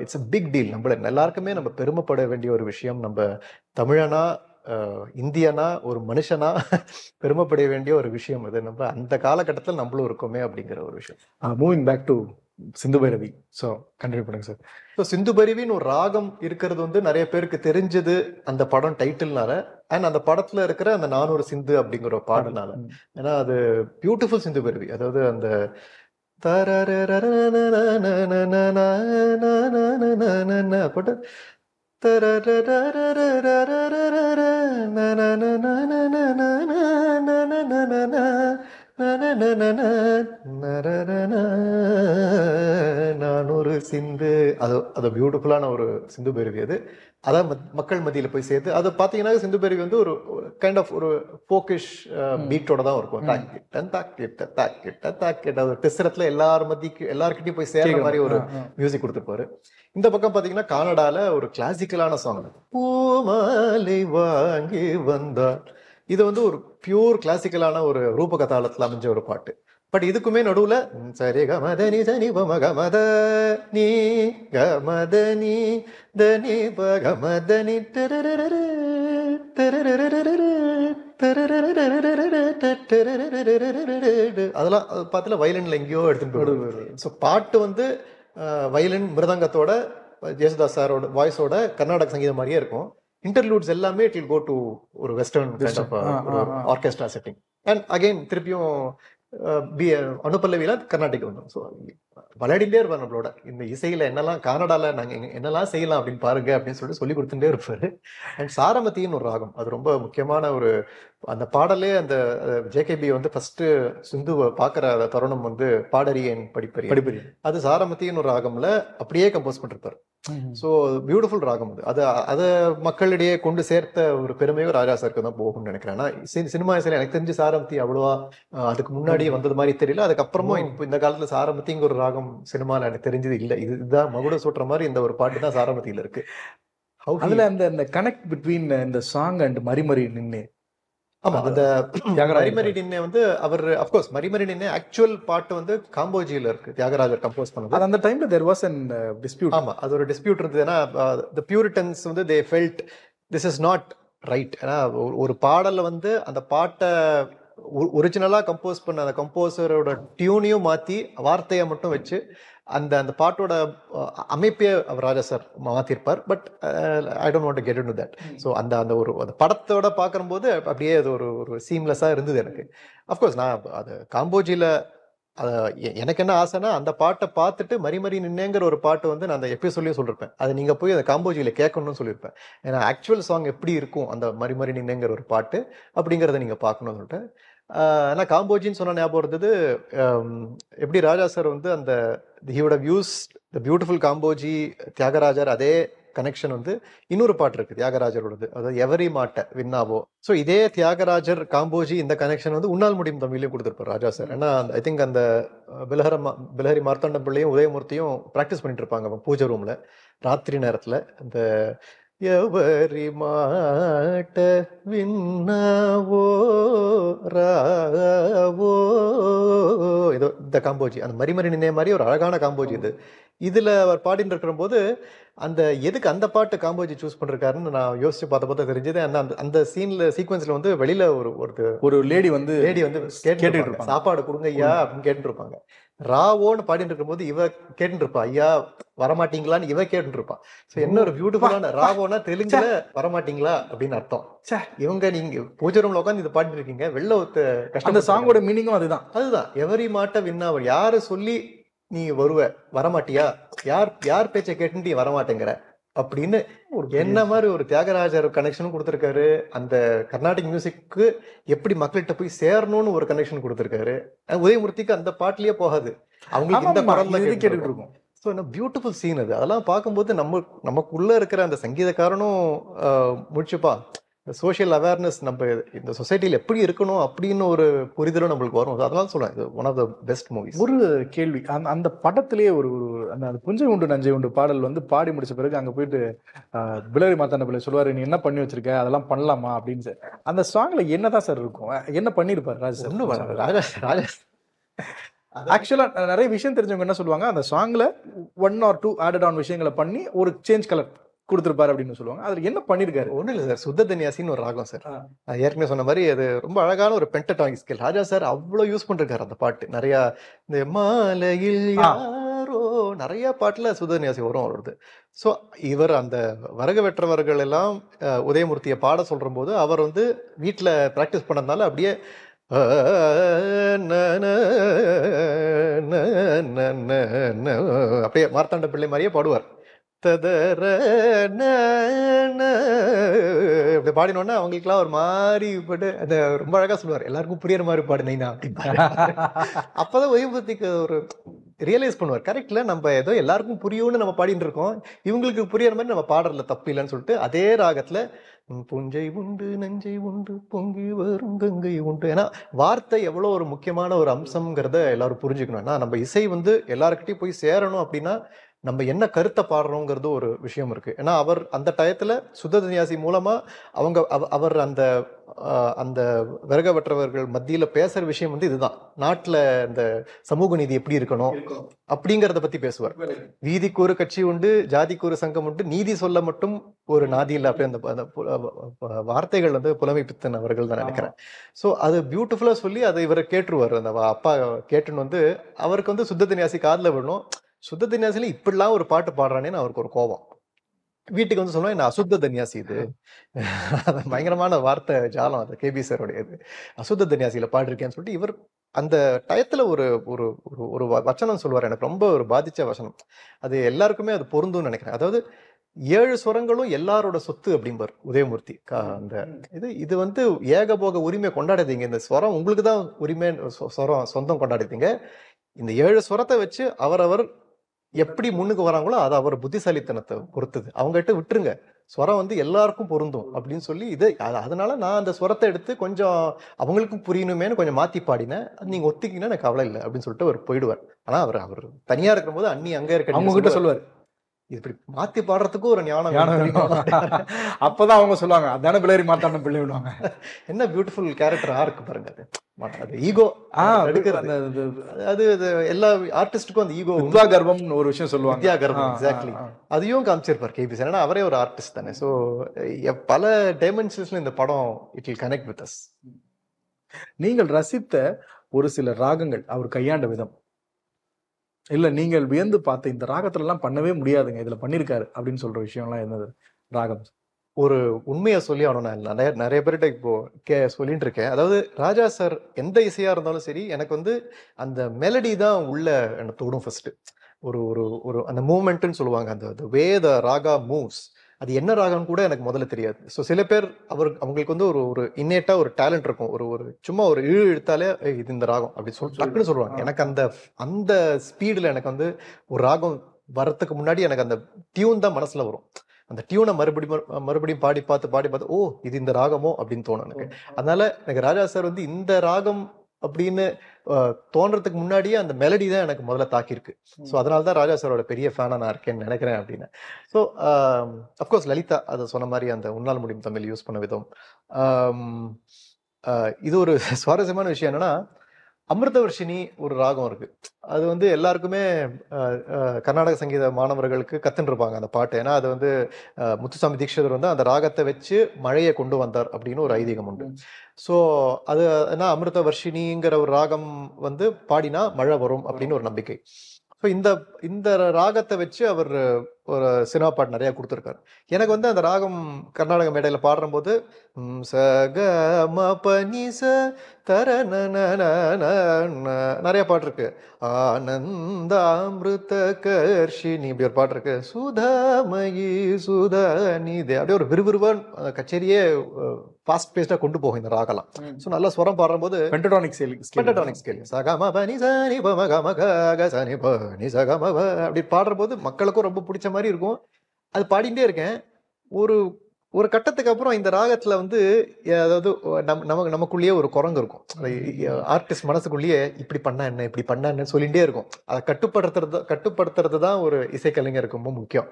It's a big deal. நம்மள எல்லாருக்குமே நம்ம பெருமைப்பட வேண்டிய ஒரு விஷயம். நம்ம தமிழனா, இந்தியனா, ஒரு மனுஷனா பெருமைப்பட வேண்டிய ஒரு விஷயம் இது. நம்ம அந்த காலகட்டத்தில் நம்மளும் இருக்கோமே அப்படிங்கிற ஒரு விஷயம். Moving back to Sindhu Bhairavi. So continue பண்ணுங்க சார். ஸோ சிந்து பைரவின்னு ஒரு ராகம் இருக்கிறது வந்து நிறைய பேருக்கு தெரிஞ்சது அந்த படம் டைட்டில்னால, அண்ட் அந்த படத்துல இருக்கிற அந்த 400 சிந்து அப்படிங்கிற ஒரு பாடல்னால. ஏன்னா அது பியூட்டிஃபுல் சிந்து பைரவி. அதாவது அந்த போட்டு நான் ஒரு சிந்து, அது பியூட்டிஃபுல்லான ஒரு சிந்து பைரவி. அது அதான் மக்கள் மத்தியில போய் சேர்த்து அது பாத்தீங்கன்னா சிந்து பைரவி வந்து ஒரு கைண்ட் ஆஃப் ஒரு ஃபோக்கிஷ் பீட்டோட தான் இருக்கும். திசரத்துல எல்லார்கிட்டையும் போய் சேர்ற மாதிரி ஒரு மியூசிக் கொடுத்துருப்பாரு. இந்த பக்கம் பாத்தீங்கன்னா கனடால ஒரு கிளாசிக்கலான சாங் பூமாலை வாங்கி வந்தார். இது வந்து ஒரு பியூர் கிளாசிக்கலான ஒரு ரூபக தாளத்துல அமைஞ்ச ஒரு பாட்டு. பட் இதுக்குமே நடுவுல சரி கமதனி சனி பமகமத நீ கமதனி தனி பகமதனி அதெல்லாம் பார்த்துல வயலின்ல எங்கேயோ எடுத்துட்டு போயிடுவாரு. ஸோ பாட்டு வந்து வயலின் மிருதங்கத்தோட ஜேசுதாஸ் சாரோட வாய்ஸோட கர்நாடக சங்கீதம் மாதிரியே இருக்கும். இன்டர்லூட்ஸ் எல்லாமே இட் வில் கோ டு ஒரு western kind of orchestra setting. And again திருப்பியும் அனுபல்லவியில கர்நாடிக் வந்துடும். ஸோ விளையாடிட்டே இருப்பார் நம்மளோட. இந்த இசையில என்னெல்லாம் கனடால நாங்க என்னெல்லாம் செய்யலாம் அப்படின்னு பாருங்க அப்படின்னு சொல்லிட்டு சொல்லி கொடுத்துட்டே இருப்பாரு. அண்ட் சாரமத்தின்னு ஒரு ராகம், அது ரொம்ப முக்கியமான ஒரு அந்த பாடலே. அந்த ஜேகேபி வந்து ஃபர்ஸ்ட் சிந்துவை பாக்குற தருணம் வந்து பாடரியன் படிப்பறி, அது சாரமத்தின்னு ஒரு ராகம்ல அப்படியே கம்போஸ் பண்ணிருப்பாரு. ஸோ பியூட்டிஃபுல் ராகம் அது. அதை மக்களிடையே கொண்டு சேர்த்த ஒரு பெருமையும் ராஜா சாருக்கு தான் போகும்னு நினைக்கிறேன். ஆனா சினிமா இசையில எனக்கு தெரிஞ்சு சாரமத்தி அவ்வளவா அதுக்கு முன்னாடியே வந்தது மாதிரி தெரியல. அதுக்கப்புறமும் இப்போ இந்த காலத்துல சாரமத்திங்கிற ஒரு ராகம் சினிமால எனக்கு தெரிஞ்சது இல்லை. இதுதான் மகுட சூட்டுற மாதிரி இந்த ஒரு பாட்டு தான் சாரமத்தியில இருக்கு. அதுல அந்த கனெக்ட் பிட்வீன் இந்த சாங் அண்ட் மரிமரி நின்னே. ஆமா, அந்த மரிமரி நின்னே வந்து அவர் அப்கோர்ஸ் மரிமரி நின்னே ஆக்சுவல் பாட்டு வந்து காம்போஜியில இருக்கு, தியாகராஜர் கம்போஸ் பண்ணது. அந்த டைம்ல தேர் வாஸ் an dispute. ஆமா, அது ஒரு டிஸ்பியூட் இருந்தது. ஏன்னா the Puritans வந்து they felt this is not right. ஏன்னா ஒரு பாடல்ல வந்து அந்த பாட்டை ஒரிஜினலா கம்போஸ் பண்ண அந்த கம்போசரோட டியூனையும் மாத்தி வார்த்தையை மட்டும் வச்சு அந்த அந்த பாட்டோட அமைப்பே அவர் ராஜா சார் மாத்திருப்பார். But I don't want to get into that. So அந்த அந்த ஒரு அந்த படத்தோட பார்க்கும்போது அப்படியே அது ஒரு சீம்லெஸ்ஸாக இருந்தது எனக்கு. அஃப்கோர்ஸ் நான் அது காம்போஜியில் எனக்கு என்ன ஆசைன்னா அந்த பாட்டை பார்த்துட்டு மறி நின்னேங்கிற ஒரு பாட்டு வந்து நான் அந்த எபிசோட்லயும் சொல்லியிருப்பேன். அதை நீங்க போய் அந்த காம்போஜியில கேட்கணும்னு சொல்லியிருப்பேன். ஏன்னா ஆக்சுவல் சாங் எப்படி இருக்கும் அந்த மறி நின்னேங்கிற ஒரு பாட்டு அப்படிங்கிறத நீங்க பார்க்கணும்னு சொல்லிட்டு. ஆனா காம்போஜின்னு சொன்ன ஞாபகம் இருந்தது. எப்படி ராஜா சார் வந்து அந்த he would have used the beautiful Kambhoji Thyagarajar அதே கனெக்ஷன் வந்து இன்னொரு பாட்டு இருக்கு தியாகராஜரோடது, அதாவது எவரி மாட்ட விண்ணாவோ. ஸோ இதே தியாகராஜர் காம்போஜி இந்த கனெக்ஷன் வந்து உன்னால் முடியும் தமிழ்லையும் கொடுத்துருப்பார் ராஜா சார். ஏன்னா ஐ திங்க் அந்த பிலஹரி மார்த்தாண்டம் பிள்ளையும் உதயமூர்த்தியும் ப்ராக்டிஸ் பண்ணிட்டு இருப்பாங்க பூஜை ரூம்ல ராத்திரி நேரத்துல. இந்த எவரி மாட்ட விண்ணாவோ ராவோ ஏதோ இந்த காம்போஜி அந்த மறி நின்னே மாதிரி ஒரு அழகான காம்போஜி இது. இதுல அவர் பாடிட்டு இருக்கிற போது அந்த எதுக்கு அந்த பாட்டு காம்போஜி சூஸ் பண்ணிருக்காருன்னு நான் யோசிச்சு பார்த்த தெரிஞ்சது. அந்த சீக்வன்ஸ்ல வந்து வெளியில ஒரு லேடி வந்து கேட்டு இருப்பாங்க, சாப்பாடு கொடுங்க ஐயா அப்படின்னு கேட்டு இருப்பாங்க. ராவோன்னு பாடிட்டு இருக்கும் போது இவ கேட்டு இருப்பா, ஐயா வரமாட்டீங்களான்னு இவ கேட்டு இருப்பான். என்ன ஒரு பியூட்டிஃபுல்லான ராவோனா தெலுங்குல வரமாட்டீங்களா அப்படின்னு அர்த்தம். இவங்க நீங்க பூஜை ரூம்ல உட்காந்து இதை பாடிட்டு இருக்கீங்க, வெளில கஷ்டம். அந்த சாங்கோட மீனிங்கும் அதுதான். எவரி மாட்ட விண்ணாவர், யாரு சொல்லி நீ வருவ வரமாட்டியா, யார் பேச்சை கேட்டு நீ வரமாட்டேங்கிற அப்படின்னு என்ன மாதிரி ஒரு தியாகராஜர் கனெக்ஷனும் கொடுத்திருக்காரு. அந்த கர்நாடிக் மியூசிக்கு எப்படி மக்கள்கிட்ட போய் சேரணும்னு ஒரு கனெக்ஷன் கொடுத்திருக்காரு. உதயமூர்த்திக்கு அந்த பாட்டுலயே போகாது, அவங்களுக்கு இந்த குரல்ல கேட்டுட்டு இருக்கும். ஸோ என்ன பியூட்டிஃபுல் சீன் அது. அதெல்லாம் பார்க்கும்போது நமக்குள்ள இருக்கிற அந்த சங்கீதக்காரனும் முடிச்சுப்பா சோஷியல் அவேர்னஸ் நம்ம இந்த சொசைட்டியில் எப்படி இருக்கணும் அப்படின்னு ஒரு புரிதலும் நம்மளுக்கு வரும். அதெல்லாம் சொல்லுவேன் இது one of the best movies. ஒரு கேள்வி, அந்த படத்திலேயே அந்த புஞ்சை உண்டு நஞ்சை உண்டு பாடல் வந்து பாடி முடிச்ச பிறகு அங்கே போயிட்டு பிலஹரி மார்த்தாண்ட பிள்ளை சொல்லுவார், நீ என்ன பண்ணி வச்சிருக்க, அதெல்லாம் பண்ணலாமா அப்படின்னு சார். அந்த சாங்ல என்னதான் சார் இருக்கும், என்ன பண்ணிருப்பாரு ராஜா சார்? ஒன்றும் ராஜா ஆக்சுவலா நிறைய விஷயம் தெரிஞ்சவங்க என்ன சொல்லுவாங்க, அந்த சாங்ல 1 or 2 ஆடட் ஆன் விஷயங்களை பண்ணி ஒரு சேஞ்ச் கலர் கொடுத்துருப்பாரு அப்படின்னு சொல்லுவாங்க. அதுல என்ன பண்ணிருக்காரு? ஒன்றும் இல்லை சார், சுத்த தன்யாசின்னு ஒரு ராகம் சார். ஏற்கனவே சொன்ன மாதிரி அது ரொம்ப அழகான ஒரு பென்டடானிக் ஸ்கேல். ராஜா சார் அவ்வளோ யூஸ் பண்ணிருக்காரு அந்த பாட்டு. நிறைய இந்த மாலையில் யாரோ நிறைய பாட்டுல சுத்த தன்யாசி வரும் அவரது. ஸோ இவர் அந்த வரகு வெற்றவர்கள் எல்லாம் உதயமூர்த்தியை பாட சொல்ற போது அவர் வந்து வீட்டில் ப்ராக்டிஸ் பண்ணதுனால அப்படியே அப்படியே மார்த்தாண்ட பிள்ளை மாதிரியே பாடுவார். இப்படி பாடினோன்னா அவங்களுக்குலாம் ஒரு மாதிரி போட்டு அந்த ரொம்ப அழகா சொல்லுவார், எல்லாருக்கும் புரியற மாதிரி பாடுனீங்கன்னா அப்படின்னு. அப்பதான் உதயமூர்த்திக்கு ஒரு ரியலைஸ் பண்ணுவார், கரெக்ட்ல நம்ம ஏதோ எல்லாருக்கும் புரியும்னு நம்ம பாடிட்டு இருக்கோம், இவங்களுக்கு புரியற மாதிரி நம்ம பாடுறதுல தப்பு இல்லைன்னு சொல்லிட்டு அதே ராகத்துல புஞ்சை உண்டு நஞ்சை உண்டு பொங்கி வரும் கங்கை உண்டு. ஏன்னா வார்த்தை எவ்வளவு ஒரு முக்கியமான ஒரு அம்சம்ங்கிறத எல்லாரும் புரிஞ்சுக்கணும். ஏன்னா நம்ம இசை வந்து எல்லாருக்கிட்டையும் போய் சேரணும் அப்படின்னா நம்ம என்ன கருத்தை பாடுறோங்கிறது ஒரு விஷயம் இருக்கு. ஏன்னா அவர் அந்த டயத்துல சுத்த தன்யாசி மூலமா அவர் அந்த அந்த விறகவற்றவர்கள் மத்தியில பேசுற விஷயம் வந்து இதுதான், நாட்டுல இந்த சமூக நீதி எப்படி இருக்கணும் அப்படிங்கறத பத்தி பேசுவார். வீதிக்கு ஒரு கட்சி உண்டு, ஜாதிக்கு ஒரு சங்கம் உண்டு, நீதி சொல்ல மட்டும் ஒரு நாதி இல்லை அப்படி அந்த வார்த்தைகள் வந்து புலமை பித்தன் அவர்கள் தான் நினைக்கிறேன். ஸோ அது பியூட்டிஃபுல்லா சொல்லி அதை இவரை கேட்டுருவார். அந்த அப்பா கேட்டுன்னு வந்து அவருக்கு வந்து சுத்த தன்யாசி காதுல விடணும். சுத்த தன்யாசில இப்படிலாம் ஒரு பாட்டு பாடுறானேன்னு அவருக்கு ஒரு கோபம். வீட்டுக்கு வந்து சொல்லுவேன், நான் அசுத்த தன்யாசி, இது பயங்கரமான வார்த்தை ஜாலம் அது கேபி சாரோடையது, அசுத்த தன்யாசியில பாடிருக்கேன்னு சொல்லிட்டு இவர் அந்த டயத்துல ஒரு ஒரு ஒரு வச்சனம் சொல்லுவார், எனக்கு ரொம்ப ஒரு பாதிச்ச வசனம். அது எல்லாருக்குமே அது பொருந்தும்னு நினைக்கிறேன். அதாவது 7 ஸ்வரங்களும் எல்லாரோட சொத்து அப்படிம்பார் உதயமூர்த்தி. அந்த இது வந்து ஏகபோக உரிமை கொண்டாடாதீங்க, இந்த ஸ்வரம் உங்களுக்கு தான் உரிமை சொந்தம் கொண்டாடாதீங்க. இந்த 7 ஸ்வரத்தை வச்சு அவரவர் எப்படி முன்னுக்கு வராங்களோ அது அவர் புத்திசாலித்தனத்தை பொறுத்தது, அவங்ககிட்ட விட்டுருங்க, ஸ்வரம் வந்து எல்லாருக்கும் பொருந்தும் அப்படின்னு சொல்லி அதனால நான் அந்த ஸ்வரத்தை எடுத்து கொஞ்சம் அவங்களுக்கும் புரியணுமேனு கொஞ்சம் மாத்தி பாடினேன், நீங்க ஒத்திக்கிங்கன்னா எனக்கு கவலை இல்லை அப்படின்னு சொல்லிட்டு அவர் போயிடுவார். ஆனா அவர் தனியா இருக்கும் போது அண்ணி அங்க இருக்க அவங்க கிட்ட சொல்லுவார், இப்படி மாத்தி பாடுறதுக்கும் ஒரு ஞானம். அப்பதான் அவங்க சொல்லுவாங்க, அதான பிள்ளையாரி மாத்தாண்ட பிள்ளை விடுவாங்க. என்ன பியூட்டிஃபுல் கேரக்டர் ஆர்க்கு பாருங்க. அது ஈகோ அது எல்லா ஆர்டிஸ்டுக்கும் அந்த ஈகோ வித்யா கர்வம் ஒரு விஷயம் சொல்லுவாங்க, வித்யா கர்வம் எக்ஸாக்ட்லி அதையும் காமிச்சிருப்பார் கேபி சார். ஏன்னா அவரே ஒரு ஆர்டிஸ்ட் தானே. ஸோ பல டைமென்ஷன்ஸ்ல இந்த படம் it will connect with us. நீங்கள் ரசித்த ஒரு சில ராகங்கள் அவர் கையாண்ட விதம், இல்ல நீங்கள் வியந்து பார்த்த இந்த ராகத்துல எல்லாம் பண்ணவே முடியாதுங்க இதுல பண்ணிருக்காரு அப்படின்னு சொல்ற விஷயம்லாம் என்னது ராகம்? ஒரு உண்மையை சொல்லி ஆகணும். நான் நிறைய நிறைய பேர்கிட்ட இப்போ சொல்லிட்டு இருக்கேன். அதாவது ராஜா சார் எந்த இசையா இருந்தாலும் சரி, எனக்கு வந்து அந்த மெலடி தான் உள்ள எனக்கு தோடும் ஃபர்ஸ்ட். ஒரு ஒரு ஒரு அந்த மூமெண்ட்னு சொல்லுவாங்க, அந்த வே த ராகா மூவ்ஸ், அது என்ன ராகம்னு கூட எனக்கு முதல்ல தெரியாது. ஸோ சில பேர் அவங்களுக்கு வந்து ஒரு ஒரு இன்னேட்டா ஒரு டேலண்ட் இருக்கும். ஒரு ஒரு சும்மா ஒரு இழுத்தாலே இது இந்த ராகம் அப்படி டக்குன்னு சொல்லுவாங்க. எனக்கு அந்த அந்த ஸ்பீடில் எனக்கு வந்து ஒரு ராகம் வரத்துக்கு முன்னாடி எனக்கு அந்த டியூன் தான் மனசுல வரும். அந்த டியூனை மறுபடியும் பாடி பார்த்து ஓ இது இந்த ராகமோ அப்படின்னு தோணும் எனக்கு. அதனால எனக்கு ராஜா சார் வந்து இந்த ராகம் அப்படின்னு தோன்றதுக்கு முன்னாடியே அந்த மெலடி தான் எனக்கு முதல்ல தாக்கியிருக்கு. ஸோ அதனால தான் ராஜா சாரோட பெரிய ஃபேனா நான் இருக்கேன்னு நினைக்கிறேன் அப்படின்னு. ஸோ அஃப்கோர்ஸ் லலிதா அதை சொன்ன மாதிரி அந்த உன்னால் முடியும் தமிழ் யூஸ் பண்ண விதம். இது ஒரு சுவாரஸ்யமான விஷயம் என்னன்னா, அமிர்தவர்ஷினி ஒரு ராகம் இருக்கு. அது வந்து எல்லாருக்குமே கர்நாடக சங்கீத மாணவர்களுக்கு கத்துன்னு இருப்பாங்க அந்த பாட்டு. ஏன்னா அது வந்து முத்துசாமி தீட்சிதர் வந்து அந்த ராகத்தை வச்சு மழையை கொண்டு வந்தார் அப்படின்னு ஒரு ஐதீகம் உண்டு. ஸோ அது ஏன்னா அமிர்தவர்ஷினிங்கிற ஒரு ராகம் வந்து பாடினா மழை வரும் அப்படின்னு ஒரு நம்பிக்கை. ஸோ இந்த ராகத்தை வச்சு அவர் ஒரு சினிமா பாட்டு நிறைய கொடுத்துருக்காரு. எனக்கு வந்து அந்த ராகம் கர்நாடக மேடையில் பாடுற போது நிறைய பாட்டு இருக்கு. ஆனந்தாமிருத கர்ஷினி இப்படி ஒரு பாட்டு இருக்கு. சுதாமயி சுதா நீதே அப்படியே ஒரு விறுவிறுவான கச்சேரியே ஃபாஸ்ட் பேஸ்டா கொண்டு போகும் இந்த ராகலாம். ஸோ நல்லா ஸ்வரம் பாடும்போது பென்டடானிக் ஸ்கேல் சகம பனி சனி பம கம க சனி பனி சகம அப்படி பாடுற போது மக்களுக்கும் ரொம்ப பிடிச்ச மாதிரி இருக்கும். அது பாடிட்டே இருக்கேன். ஒரு ஒரு கட்டத்துக்கு அப்புறம் இந்த ராகத்துல வந்து அதாவது நமக்குள்ளேயே ஒரு குரங்கு இருக்கும். ஆர்டிஸ்ட் மனசுக்குள்ளேயே இப்படி பண்ணா என்ன இப்படி பண்ணா என்ன சொல்லிட்டே இருக்கும். அதை கட்டுப்படுத்துறது தான் ஒரு இசைக்கலைஞருக்கு ரொம்ப முக்கியம்.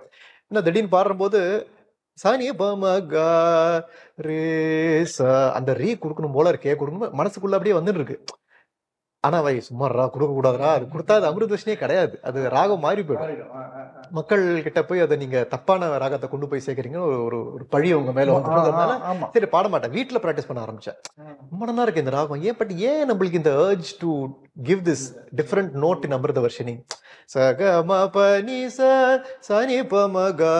ஏன்னா திடீர்னு பாடும்போது சானி பமகா ரே சா அந்த ரீ கொடுக்கணும் போல இருக்கே, கொடுக்கணும் மனசுக்குள்ள அப்படியே வந்துட்டு இருக்கு. ஆனா வை சும்மாறா கொடுக்க கூடாதுரா, அது கொடுத்தா அது அமிர்தவர்ஷினியே கிடையாது, அது ராகம் மாறி போயிடும். மக்கள் கிட்ட போய் அதை நீங்க தப்பான ராகத்தை கொண்டு போய் சேர்க்கறீங்கன்னு ஒரு பழி உங்க மேல வந்து சரி பாட மாட்டேன். வீட்டுல பிராக்டிஸ் பண்ண ஆரம்பிச்சேன். ரொம்ப நல்லா இருக்கு இந்த ராகம். ஏன் நம்மளுக்கு இந்த urge to give this different note in Amritavarshini? சகம பனி சனி பமகா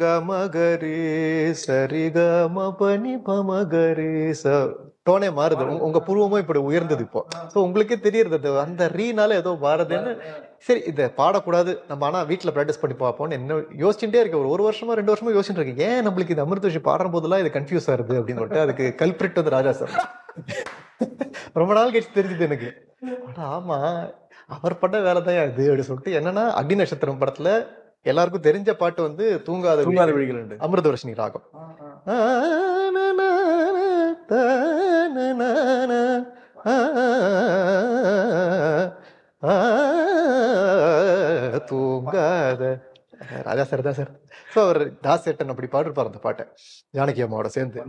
கமகரி சரி கம பனி பமகரி டோனே மாறுது. உங்க பூர்வமும் இப்படி உயர்ந்தது இப்போ. ஸோ உங்களுக்கே தெரியுது அந்த ரீனால ஏதோ மாறுதுன்னு. சரி இதை பாடக்கூடாது நம்ம, ஆனா வீட்டுல பிராக்டிஸ் பண்ணி பார்ப்போம்னு என்ன யோசிச்சுட்டே இருக்கேன். ஒரு வருஷமா 2 வருஷமா யோசிச்சுட்டு இருக்கேன், ஏன் நம்மளுக்கு இந்த அமிர்தவர்ஷினி பாடுற போதெல்லாம் இது கன்ஃபியூஸ் ஆகுது அப்படின்னு சொல்லிட்டு. அதுக்கு கல்பிரிட் வந்து ராஜா சார். ரொம்ப நாள் கழிச்சு தெரிஞ்சுது எனக்கு. ஆமா அவர் பண்ண வேலை தான் இது அப்படின்னு சொல்லிட்டு. என்னன்னா அக்னி நட்சத்திரம் படத்துல எல்லாருக்கும் தெரிஞ்ச பாட்டு வந்து தூங்காத விழிகள் அமிர்தவர்ஷினி ராகம். தூங்காத ராஜா சார் தான் சார். ஸோ அவர் தாஸ் சேட்டன் அப்படி பாடிருப்பார் அந்த பாட்டை ஜானகி அம்மாவோட சேர்ந்து.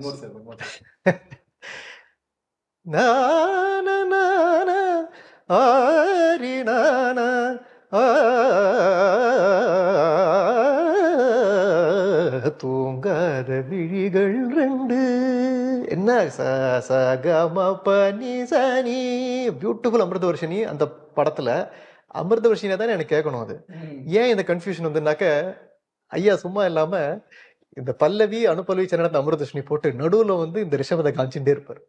தூங்காத விழிகள் 2 என்ன சகம பனி சனி பியூட்டிஃபுல் அமிர்தவர்ஷினி. அந்த படத்துல அமிர்தவர்ஷினியா தானே எனக்கு கேட்கணும். அது ஏன் இந்த கன்ஃபியூஷன் வந்துனாக்க, ஐயா சும்மா இல்லாம இந்த பல்லவி அனுபல்லவி சரணத்தை அமிர்தவர்ஷினி போட்டு நடுவுல வந்து இந்த ரிஷபத்தை காமிச்சுட்டே இருப்பார்.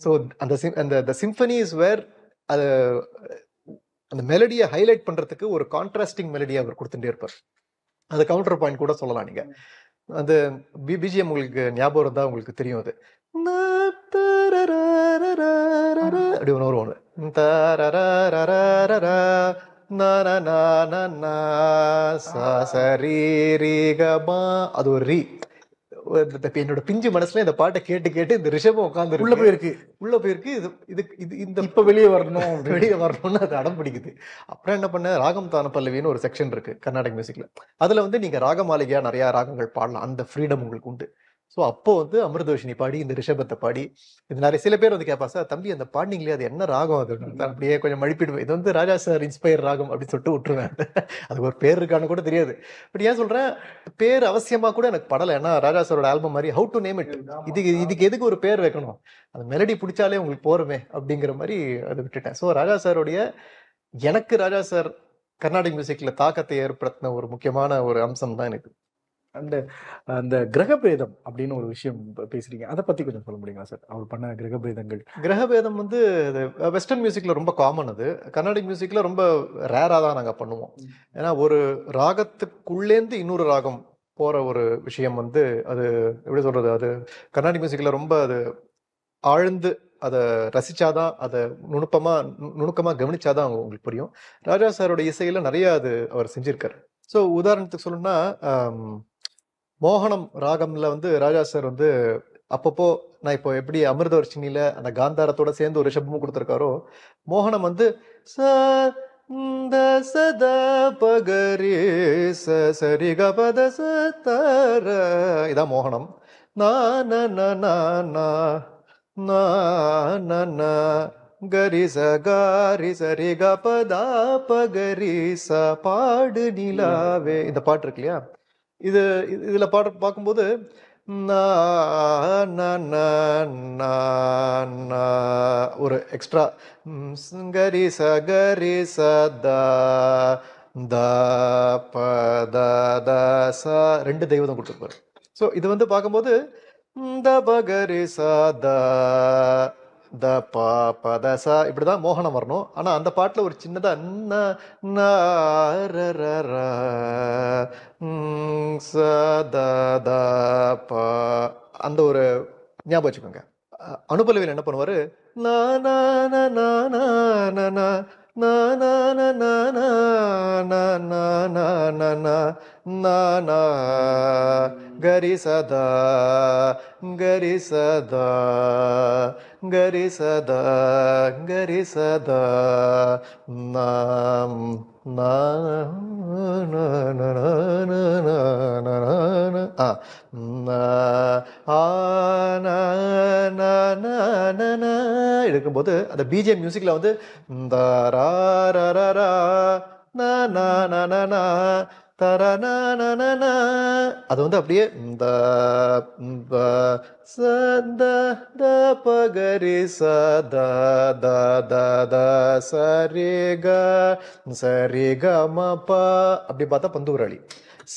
ஸோ அந்த சிம்பனி இஸ் வேர் அது அந்த மெலடியை ஹைலைட் பண்றதுக்கு ஒரு கான்ட்ராஸ்டிங் மெலடியை அவர் கொடுத்துட்டே இருப்பார். அது கவுண்டர் பாயிண்ட் கூட சொல்லலாம். நீங்க அந்த பிஜிஎம் உங்களுக்கு ஞாபகம் இருந்தா உங்களுக்கு தெரியும். அது அப்படி ஒன்று ஒன்று அது ஒரு ரீ. என்னோட பிஞ்சு மனசுல இந்த பாட்டை கேட்டு கேட்டு இந்த ரிஷபம் உட்காந்து உள்ள போயிருக்கு. இது இந்த இப்ப வெளியே வரணும்னு அது அடம் பிடிக்குது. அப்புறம் என்ன பண்ண, ராகம் தான பல்லவின்னு ஒரு செக்ஷன் இருக்கு கர்நாடக மியூசிக்ல. அதுல வந்து நீங்க ராகமாளிகையா நிறைய ராகங்கள் பாடலாம், அந்த ஃப்ரீடம் உங்களுக்கு உண்டு. ஸோ அப்போ வந்து அமிர்தவர்ஷினி பாடி இந்த ரிஷபத்தை பாடி இது நிறைய சில பேர் வந்து கேட்பா, சார் தம்பி அந்த பாடினீங்களே அது என்ன ராகம்? அது அப்படியே கொஞ்சம் மழிப்பிடுவேன், இது வந்து ராஜா சார் இன்ஸ்பயர் ராகம் அப்படின்னு சொல்லிட்டு விட்டுருவேன். அதுக்கு ஒரு பேர் இருக்கான்னு கூட தெரியாது. பட் ஏன் சொல்றேன், பேர் அவசியமா கூட எனக்கு படலை. ஏன்னா ராஜா சாரோட ஆல்பம் மாதிரி ஹவு டு நேம் இட், இதுக்கு எதுக்கு ஒரு பேர் வைக்கணும், அந்த மெலடி பிடிச்சாலே உங்களுக்கு போருமே அப்படிங்கிற மாதிரி அதை விட்டுட்டேன். ஸோ ராஜா சாரோடைய எனக்கு ராஜா சார் கர்நாடிக் மியூசிக்ல தாக்கத்தை ஏற்படுத்தின ஒரு முக்கியமான ஒரு அம்சம் தான் எனக்கு. அண்ட் அந்த கிரகபேதம் அப்படின்னு ஒரு விஷயம் பேசுறீங்க, அதை பத்தி கொஞ்சம் சொல்ல முடியுங்களா சார்? அவர் பண்ண கிரகபேதங்கள். கிரகபேதம் வந்து வெஸ்டர்ன் மியூசிக்ல ரொம்ப காமன். அது கர்நாடிக் மியூசிக்ல ரொம்ப ரேரா தான் நாங்க பண்ணுவோம். ஏன்னா ஒரு ராகத்துக்குள்ளேந்து இன்னொரு ராகம் போற ஒரு விஷயம் வந்து அது எப்படி சொல்றது, அது கர்நாடிக் மியூசிக்ல ரொம்ப அது ஆழ்ந்து அதை ரசிச்சாதான், அதை நுணுக்கமா கவனிச்சாதான் உங்களுக்கு புரியும். ராஜா சாரோட இசையில நிறைய அது அவர் செஞ்சிருக்காரு. ஸோ உதாரணத்துக்கு சொல்லணும்னா மோகனம் ராகம்ல வந்து ராஜா சார் வந்து அப்பப்போ நான் இப்போ எப்படி அமிர்தவர்ஷினியில அந்த காந்தாரத்தோட சேர்ந்து ஒரு ரிஷபமும் கொடுத்துருக்காரோ, மோகனம் வந்து சத பகரி சரி கபத சர, இதான் மோகனம். கரி சரி சரி கபதா பகரி ச பாடு நிலாவே, இந்த பாட்டு இருக்கு இல்லையா, இதுல பாட்டு பார்க்கும்போது ஒரு எக்ஸ்ட்ரா கரி சதா த பத த ச ரெண்டு தெய்வம் கொடுத்துருப்பாரு. ஸோ இது வந்து பார்க்கும்போது த பகரி சதா த ப பத ச இப்படிதான் மோகனம் வரணும். ஆனா அந்த பாட்டுல ஒரு சின்னதா அந்த ஒரு ஞாபகம் வச்சுக்கோங்க. அனுபலவியில் என்ன பண்ணுவாரு, கரி சதா கரி சதா கரி சதா கரி சதா இருக்கும்போது அந்த பிஜிஎம் மியூசிக்ல வந்து அது வந்து அப்படியே பகரி சரி க ம ப அப்படி பார்த்தா பந்துவராளி ச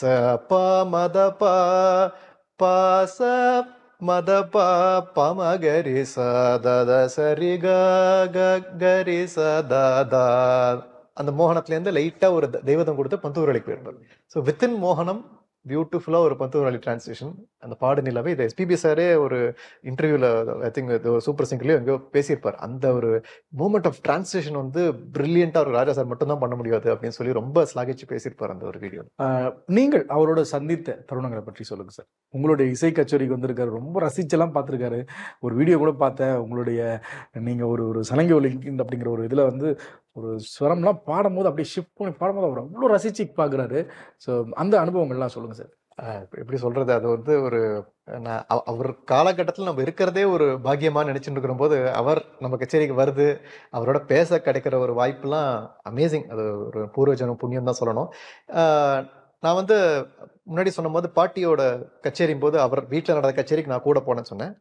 ப மத ப ப ச மத ப பமகரி சத சரி க கரி சத. அந்த மோகனத்துலேருந்து லைட்டா ஒரு தெய்வதம் கொடுத்து பந்துவராளிக்கு போயிருப்பார். ஸோ வித்தின் மோகனம் பியூட்டிஃபுல்லா ஒரு பந்துவராளி டிரான்ஸ்லேஷன். அந்த பாடு நிலவை இதை எஸ்பிபி சாரே ஒரு இன்டர்வியூல ஐ திங்க் சூப்பர் சிங்கர்லயோ எங்கேயோ பேசியிருப்பார். அந்த ஒரு மூமெண்ட் ஆஃப் டிரான்ஸ்லேஷன் வந்து பிரில்லியண்டா ஒரு ராஜா சார் மட்டும் தான் பண்ண முடியாது அப்படின்னு சொல்லி ரொம்ப ஸ்லாகிச்சு பேசியிருப்பார் அந்த ஒரு வீடியோ. நீங்கள் அவரோட சந்தித்த தருணங்களை பற்றி சொல்லுங்க சார். உங்களுடைய இசை கச்சேரிக்கு வந்திருக்காரு, ரொம்ப ரசிச்செல்லாம் பார்த்துருக்காரு. ஒரு வீடியோ கூட பார்த்தேன், உங்களுடைய நீங்க ஒரு சலங்கை ஒலி அப்படிங்கிற ஒரு இதுல வந்து ஒரு ஸ்வரம்லாம் பாடும்போது அப்படியே ஷிஃப்ட் பண்ணி பாடும்போது அவர் அவ்வளோ ரசிச்சு பார்க்குறாரு. ஸோ அந்த அனுபவங்கள்லாம் சொல்லுங்க சார். எப்படி சொல்றது, அது வந்து ஒரு அவர் காலகட்டத்தில் நம்ம இருக்கிறதே ஒரு பாக்கியமா நினைச்சுட்டு இருக்கிற போது அவர் நம்ம கச்சேரிக்கு வருது, அவரோட பேச கிடைக்கிற ஒரு வாய்ப்புலாம் அமேசிங். அது ஒரு பூர்வஜனம் புண்ணியம் தான் சொல்லணும். நான் வந்து முன்னாடி சொன்ன போது பாட்டியோட கச்சேரியும் போது அவர் வீட்டில் நடந்த கச்சேரிக்கு நான் கூட போனேன்னு சொன்னேன்.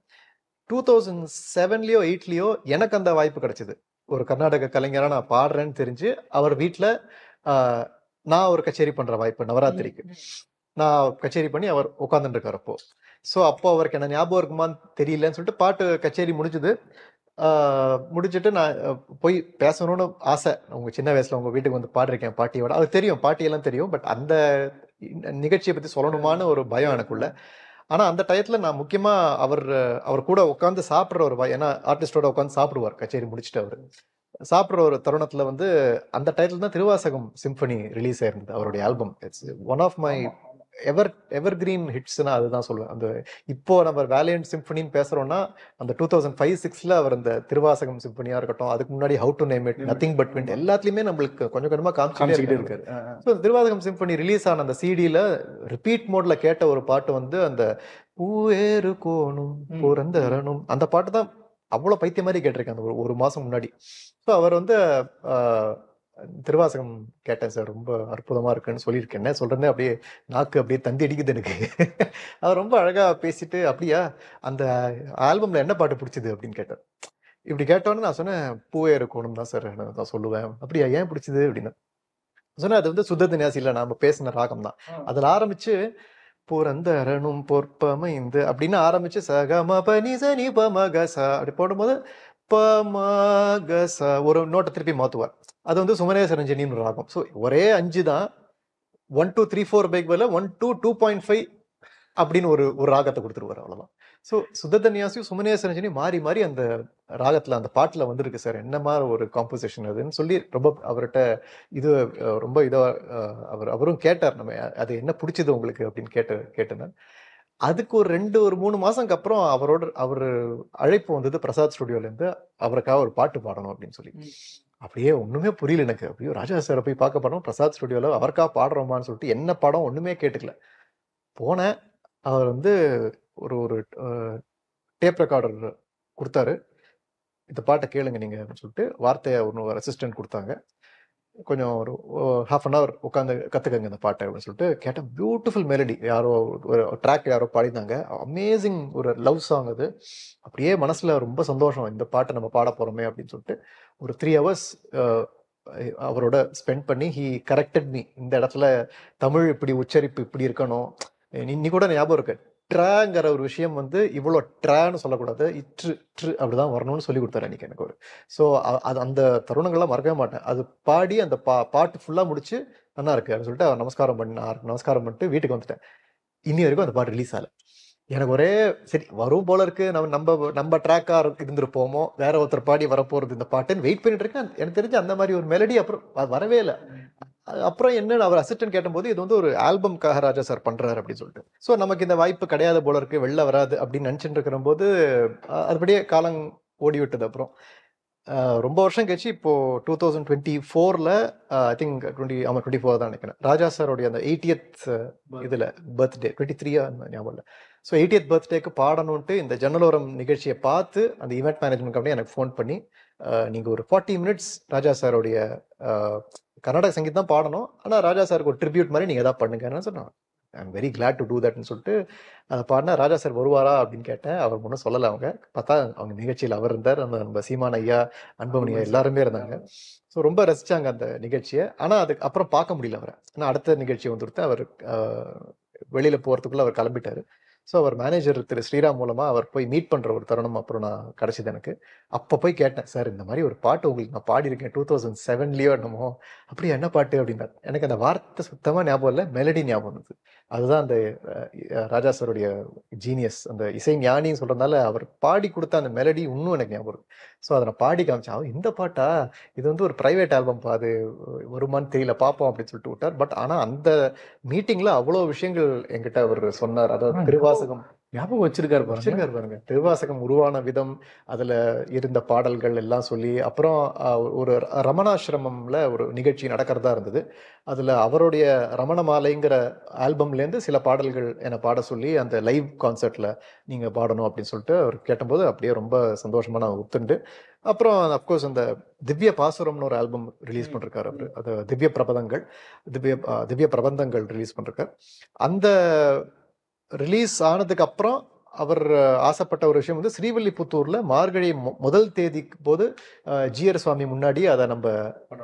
2007லயோ 8லயோ எனக்கு அந்த வாய்ப்பு கிடைச்சிது. ஒரு கர்நாடக கலைஞரா நான் பாடுறேன்னு தெரிஞ்சு அவர் வீட்டில் நான் ஒரு கச்சேரி பண்ற வாய்ப்பு, நவராத்திரிக்கு நான் கச்சேரி பண்ணி அவர் உட்காந்துட்டு இருக்காரு அப்போ. ஸோ அப்போ அவருக்கு என்ன ஞாபகம் இருக்குமான்னு தெரியலன்னு சொல்லிட்டு பாட்டு கச்சேரி முடிஞ்சுது. முடிச்சுட்டு நான் போய் பேசணும்னு ஆசை. உங்க சின்ன வயசுல உங்க வீட்டுக்கு வந்து பாடிருக்கேன் பாட்டியோட, அது தெரியும், பாட்டியெல்லாம் தெரியும். பட் அந்த நிகழ்ச்சியை பத்தி சொல்லணுமான்னு ஒரு பயம் எனக்குள்ள. ஆனா அந்த டயத்துல நான் முக்கியமா அவர் கூட உட்காந்து சாப்பிட்ற ஒரு ஏன்னா ஆர்டிஸ்டோட உட்காந்து சாப்பிடுவார் கச்சேரி முடிச்சுட்டு. அவர் சாப்பிட்ற ஒரு தருணத்துல வந்து அந்த டயத்துல தான் திருவாசகம் சிம்பனி ரிலீஸ் ஆயிருந்தது, அவருடைய album. It's one of my evergreen ஹிட்ஸ்னா அதுதான் சொல்லுவேன். அந்த இப்போ நம்ம வேலியன்ட் சிம்பனின்னு பேசுறோம்னா அந்த 2005-06ல அவர் அந்த திருவாசகம் சிம்பனியா இருக்கட்டும், அதுக்கு முன்னாடி how to name it, nothing but wind, எல்லாத்துலயுமே நம்மளுக்கு கொஞ்சம் கொஞ்சமா காமிச்சிட்டே இருக்காரு. ஸோ திருவாசகம் சிம்பனி ரிலீஸ் ஆன அந்த சிடியில ரிப்பீட் மோட்ல கேட்ட ஒரு பாட்டு வந்து அந்த பூவேறு கோணும் புரந்தரணும், அந்த பாட்டு தான் அவ்வளோ பைத்திய மாதிரி கேட்டிருக்கேன் அந்த ஒரு மாசம் முன்னாடி. ஸோ அவர் வந்து திருவாசகம் கேட்டேன் சார், ரொம்ப அற்புதமா இருக்குன்னு சொல்லியிருக்கேன். என்ன சொல்றேன்னே அப்படியே நாக்கு அப்படியே தந்தி அடிக்குது எனக்கு. அவர் ரொம்ப அழகா பேசிட்டு, அப்படியா அந்த ஆல்பம்ல என்ன பாட்டு பிடிச்சது அப்படின்னு கேட்டார். இப்படி கேட்டோன்னு நான் சொன்னேன், பூவே இருக்கணும் தான் சார் நான் சொல்லுவேன். அப்படியா, ஏன் பிடிச்சது அப்படின்னு சொன்னேன். அது வந்து சுத்த தினாசில நாம பேசின ராகம் தான். அதுல ஆரம்பிச்சு புரந்தரனும் பொற்பமைந்து அப்படின்னு ஆரம்பிச்சு சகம பனி சனி பமகசா அப்படி போடும்போது பமகசா ஒரு நோட்டை திருப்பி மாத்துவார். அது வந்து சுமனேசரஞ்சனின்னு ஒரு ராகம். ஸோ ஒரே 5 தான், 1 2 3 4 பைக் பதில் 1 2 2.5 அப்படின்னு ஒரு ராகத்தை கொடுத்துருவாரு, அவ்வளவுதான். ஸோ சுத்தன்யாசியும் சுமனேசரஞ்சனி மாறி மாறி அந்த ராகத்துல அந்த பாட்டுல வந்திருக்கு சார். என்ன மாதிரி ஒரு காம்போசிஷன் அதுன்னு சொல்லி ரொம்ப அவர்கிட்ட இது ரொம்ப இதா அவரும் கேட்டார், நம்ம அது என்ன பிடிச்சது உங்களுக்கு அப்படின்னு கேட்டேன். அதுக்கு ஒரு 3 மாசம்க்கு அப்புறம் அவர் அழைப்பு வந்தது பிரசாத் ஸ்டுடியோல இருந்து, அவருக்காக ஒரு பாட்டு பாடணும் அப்படின்னு சொல்லி. அப்படியே ஒண்ணுமே புரியல எனக்கு. அப்படியே ராஜா சாரை போய் பார்க்க போறோம் பிரசாத் ஸ்டுடியோல, அவருக்காக பாடுறோமான்னு சொல்லிட்டு என்ன படம் ஒண்ணுமே கேட்டுக்கல. போனேன். அவர் வந்து ஒரு டேப் ரெக்கார்டர் கொடுத்தாரு. இந்த பாட்டை கேளுங்க நீங்க அப்படின்னு சொல்லிட்டு வார்த்தையை ஒரு அசிஸ்டன்ட் கொடுத்தாங்க. கொஞ்சம் ஒரு ½ அன் ஹவர் உட்காந்து கற்றுக்கங்க இந்த பாட்டை அப்படின்னு சொல்லிட்டு கேட்டேன். பியூட்டிஃபுல் மெலடி, யாரோ ஒரு ட்ராக் யாரோ பாடினாங்க, அமேசிங் ஒரு லவ் சாங் அது. அப்படியே மனசில் ரொம்ப சந்தோஷம், இந்த பாட்டை நம்ம பாட போகிறோமே அப்படின்னு சொல்லிட்டு ஒரு 3 hours அவரோட ஸ்பெண்ட் பண்ணி ஹி கரெக்டட் மீ. இந்த இடத்துல தமிழ் இப்படி உச்சரிப்பு இப்படி இருக்கணும். இன்னி கூட ஞாபகம் இருக்கு, ட்ராங்கிற ஒரு விஷயம் வந்து இவ்வளோ ட்ரான்னு சொல்லக்கூடாது, இற்று ட்ரு அப்படிதான் வரணும்னு சொல்லி கொடுத்தாரு அன்னைக்கு எனக்கு ஒரு. ஸோ அது அந்த தருணங்கள்லாம் மறக்கவே மாட்டேன். அது பாடி அந்த பாட்டு ஃபுல்லாக முடிச்சு நல்லா இருக்கு அப்படின்னு சொல்லிட்டு அவர் நமஸ்காரம் பண்ணிட்டு வீட்டுக்கு வந்துட்டேன். இன்னி வரைக்கும் அந்த பாட்டு ரிலீஸ் ஆகலை. எனக்கு ஒரே சரி வரும் போல இருக்கு, நம்ம ட்ராக்கா இருந்திருப்போமோ, வேற ஒருத்தர் பாடி வரப்போறது இந்த பாட்டுன்னு வெயிட் பண்ணிட்டு இருக்கேன். எனக்கு தெரிஞ்சு அந்த மாதிரி ஒரு மெலடி அப்புறம் வரவே இல்லை. அப்புறம் என்ன அவர் அசிஸ்டன்ட் கேட்டபோது இது வந்து ஒரு ஆல்பம்காக ராஜா சார் பண்றாரு அப்படின்னு சொல்லிட்டு, ஸோ நமக்கு இந்த வாய்ப்பு கிடையாது போல இருக்கு, வெளில வராது அப்படின்னு நினைச்சிட்டு இருக்கிற போது அதுபடியே காலம் ஓடி விட்டது. அப்புறம் ரொம்ப வருஷம் கழிச்சு இப்போ 2024 ஐ திங்க் 24 தான் நினைக்கிறேன், ராஜா சாரோடைய அந்த 80th இதுல பர்த்டே 23 ஞாபகம் இல்லை. ஸோ 80th பர்த்டேக்கு பாடணுன்ட்டு இந்த ஜன்னலோரம் நிகழ்ச்சியை பார்த்து அந்த ஈவெண்ட் மேனேஜ்மெண்ட் கம்பெனி எனக்கு ஃபோன் பண்ணி, நீங்கள் ஒரு 40 minutes ராஜா சாரோடைய கர்நாடக சங்கீத் தான் பாடணும், ஆனால் ராஜா சாருக்கு ஒரு ட்ரிபியூட் மாதிரி நீங்கள் எதாவது பண்ணுங்கன்னு சொன்னாங்க. I am very glad to do தட்னு சொல்லிட்டு அதை பாடினா. ராஜா சார் வருவாரா அப்படின்னு கேட்டேன், அவர் ஒன்றும் சொல்லலை. அவங்க பார்த்தா அவங்க நிகழ்ச்சியில் அவர் இருந்தார், நம்ம சீமான் ஐயா, அன்பவன் ஐயா எல்லாருமே இருந்தாங்க. ஸோ ரொம்ப ரசித்தாங்க அந்த நிகழ்ச்சியை. ஆனால் அதுக்கு அப்புறம் பார்க்க முடியல அவரை. ஆனால் அடுத்த நிகழ்ச்சி வந்துடுத்து அவர் வெளியில் போகிறதுக்குள்ளே அவர் கிளம்பிட்டார். ஸோ அவர் மேனேஜர் திரு ஸ்ரீராம் மூலமாக அவர் போய் மீட் பண்ணுற ஒரு தருணம் அப்புறம் நான் கிடச்சிது எனக்கு. அப்போ போய் கேட்டேன், சார் இந்த மாதிரி ஒரு பாட்டு உங்களுக்கு நான் பாடியிருக்கேன் 2007 என்னமோ, அப்படியே என்ன பாட்டு அப்படின்னாரு. எனக்கு அந்த வார்த்தை சுத்தமாக ஞாபகம் இல்லை, மெலடி ஞாபகம் இருந்தது. அதுதான் அந்த ராஜா சாருடைய ஜீனியஸ், அந்த இசை ஞானின்னு சொல்கிறதுனால அவர் பாடி கொடுத்த அந்த மெலடி இன்னும் எனக்கு ஞாபகம் இருக்கு. ஸோ அதை நான் பாடி காமிச்சேன். இந்த பாட்டா, இது வந்து ஒரு ப்ரைவேட் ஆல்பம், அது வருமானு தெரியல, பார்ப்போம் அப்படின்னு சொல்லிட்டு விட்டார். பட் ஆனால் அந்த மீட்டிங்கில் அவ்வளோ விஷயங்கள் என்கிட்ட அவர் சொன்னார். அதாவது திருவாசகம் ஞாபகம் வச்சிருக்காரு பாருங்க, திருவாசகம் உருவான விதம், அதுல இருந்த பாடல்கள் எல்லாம் சொல்லி. அப்புறம் ஒரு ரமணாசிரமம்ல ஒரு நிகழ்ச்சி நடக்கிறதா இருந்தது. அதுல அவருடைய ரமண மாலைங்கிற ஆல்பம்ல இருந்து சில பாடல்கள் என்னை பாட சொல்லி அந்த லைவ் கான்சர்ட்ல நீங்க பாடணும் அப்படின்னு சொல்லிட்டு அவர் கேட்டபோது அப்படியே ரொம்ப சந்தோஷமா நான் ஒத்துண்டு. அப்புறம் அப்கோர்ஸ் அந்த திவ்ய பாசுரம்னு ஒரு ஆல்பம் ரிலீஸ் பண்ணிருக்காரு அவரு. அது திவ்ய பிரபந்தங்கள் ரிலீஸ் பண்ணிருக்காரு. அந்த ரிலீஸ் ஆனதுக்கு அப்புறம் அவர் ஆசைப்பட்ட ஒரு விஷயம் வந்து ஸ்ரீவில்லிபுத்தூர்ல மார்கழி முதல் தேதிக்கு போது ஜிஆர் சுவாமி முன்னாடி அதை நம்ம